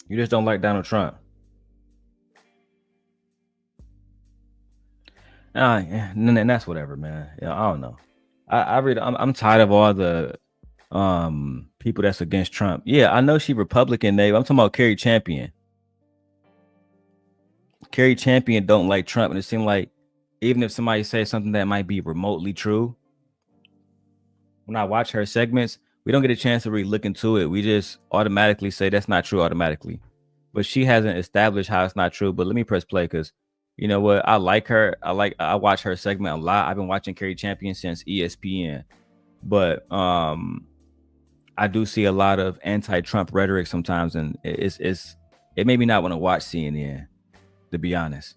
You just don't like Donald Trump. And that's whatever, man. I don't know. I'm tired of all the people that's against Trump. Yeah, I know she Republican, Dave. I'm talking about Carrie Champion. Carrie Champion don't like Trump, and it seemed like even if somebody says something that might be remotely true, when I watch her segments, we don't get a chance to really look into it. We just automatically say that's not true automatically. But she hasn't established how it's not true. But let me press play because you know what? I like her. I watch her segment a lot. I've been watching Carrie Champion since ESPN. But I do see a lot of anti-Trump rhetoric sometimes, and it made me not want to watch CNN, to be honest.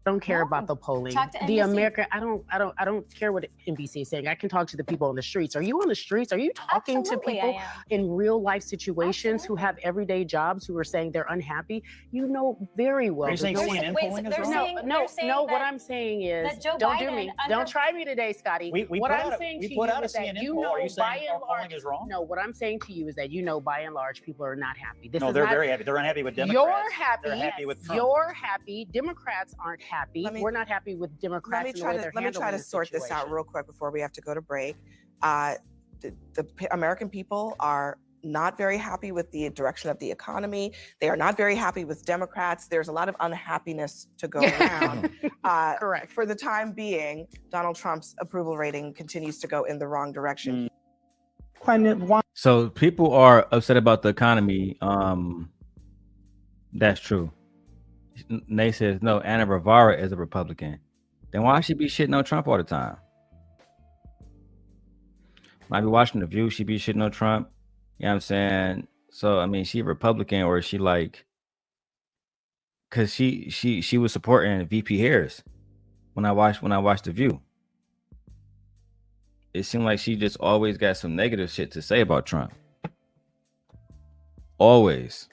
Don't care about the polling. Talk to The NBC. American, I don't care what NBC is saying. I can talk to the people on the streets. Are you on the streets? Are you talking Absolutely, to I people am. in real life situations who have everyday jobs who are saying they're unhappy? You know very well. Are you saying that CNN Wait, polling is they're wrong? saying- they're saying no. What that- I'm saying is, that Joe don't do Biden me. under- Don't try me today, Scotty. We what put I'm out saying we to put you out a is that CNN you poll. Are know you saying by our and polling large, is wrong? no. What I'm saying to you is that you know by and large people are not happy. This No, is they're not, very happy. They're unhappy with Democrats. You're happy. They're happy with Trump. You're happy. Democrats aren't happy. We're not happy with Democrats. Let me try to sort this out real quick before we have to go to break. The American people are not very happy with the direction of the economy. They are not very happy with Democrats. There's a lot of unhappiness to go around. Correct. For the time being, Donald Trump's approval rating continues to go in the wrong direction. So people are upset about the economy. That's true. Nate says no. Anna Navarro is a Republican. Then why should she be shitting on Trump all the time? When I be watching The View, she be shitting on Trump. You know what I'm saying? So I mean, she a Republican or is she like? Because she was supporting VP Harris. when I watched The View. It seemed like she just always got some negative shit to say about Trump. Always.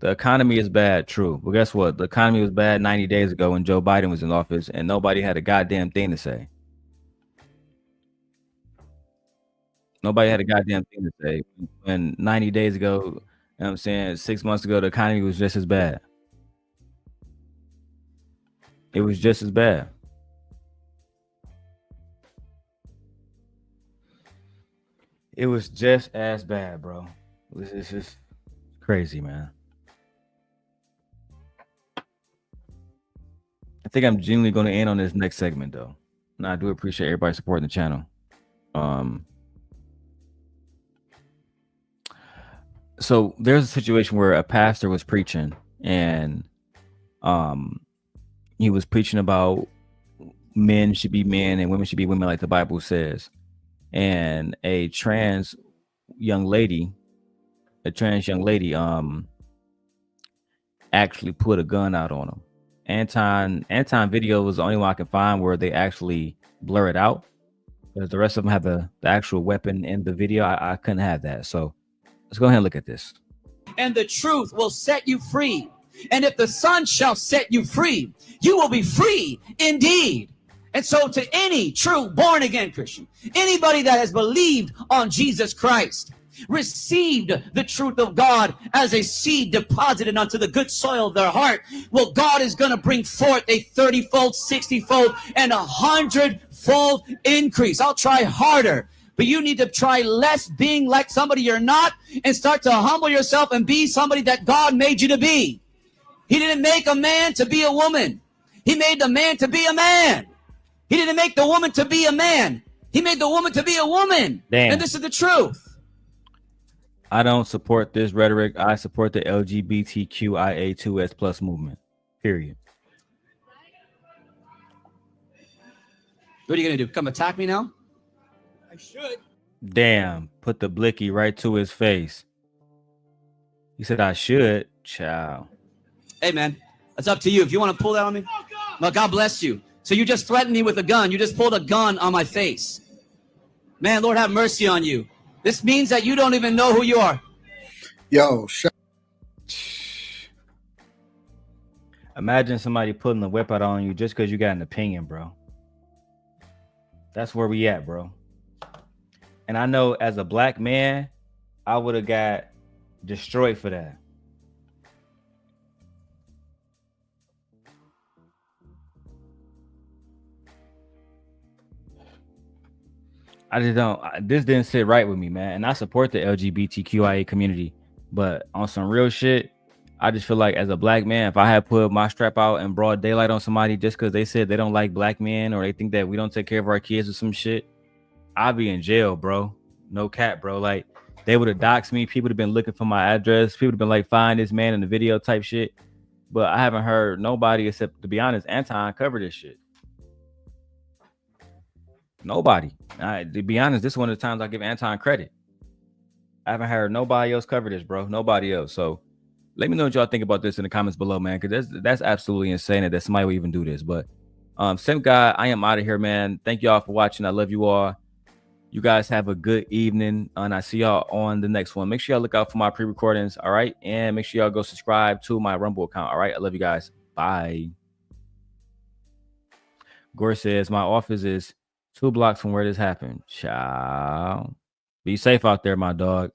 The economy is bad, true. But guess what? The economy was bad 90 days ago when Joe Biden was in office and nobody had a goddamn thing to say. Nobody had a goddamn thing to say. When 90 days ago, you know what I'm saying, 6 months ago, the economy was just as bad. It was just as bad. It was just as bad, bro. It's just crazy, man. I think I'm genuinely going to end on this next segment, though. And I do appreciate everybody supporting the channel. So there's a situation where a pastor was preaching, and he was preaching about men should be men and women should be women, like the Bible says. And a trans young lady actually put a gun out on him. Anton video was the only one I can find where they actually blur it out, because the rest of them have the actual weapon in the video. I couldn't have that. So let's go ahead and look at this. And the truth will set you free. And if the Son shall set you free, you will be free indeed. And so to any true born again Christian, anybody that has believed on Jesus Christ, received the truth of God as a seed deposited onto the good soil of their heart, well, God is going to bring forth a 30-fold, 60-fold, and 100-fold increase. I'll try harder, but you need to try less being like somebody you're not and start to humble yourself and be somebody that God made you to be. He didn't make a man to be a woman. He made the man to be a man. He didn't make the woman to be a man. He made the woman to be a woman. Damn. And this is the truth. I don't support this rhetoric. I support the LGBTQIA2S plus movement. Period. What are you going to do? Come attack me now? I should. Damn. Put the blicky right to his face. He said, I should. Ciao. Hey, man, it's up to you. If you want to pull that on me, well, God bless you. So you just threatened me with a gun. You just pulled a gun on my face. Man, Lord have mercy on you. This means that you don't even know who you are. Yo, Imagine somebody putting the whip out on you just because you got an opinion, bro. That's where we at, bro. And I know as a black man, I would have got destroyed for that. I just don't. This didn't sit right with me, man. And I support the LGBTQIA community, but on some real shit, I just feel like as a black man, if I had put my strap out in broad daylight on somebody just because they said they don't like black men or they think that we don't take care of our kids or some shit, I'd be in jail, bro. No cap, bro. Like, they would have doxed me. People would have been looking for my address. People would have been like, find this man in the video type shit. But I haven't heard nobody except, to be honest, Anton cover this shit. Nobody. To be honest, this is one of the times I give Anton credit. I haven't heard nobody else cover this, bro. Nobody else. So let me know what y'all think about this in the comments below, man, because that's absolutely insane that somebody would even do this. But Simp Guy, I am out of here, man. Thank y'all for watching. I love you all. You guys have a good evening, and I see y'all on the next one. Make sure y'all look out for my pre-recordings, all right? And make sure y'all go subscribe to my Rumble account, all right? I love you guys. Bye. Gore says, my office is 2 blocks from where this happened. Ciao. Be safe out there, my dog.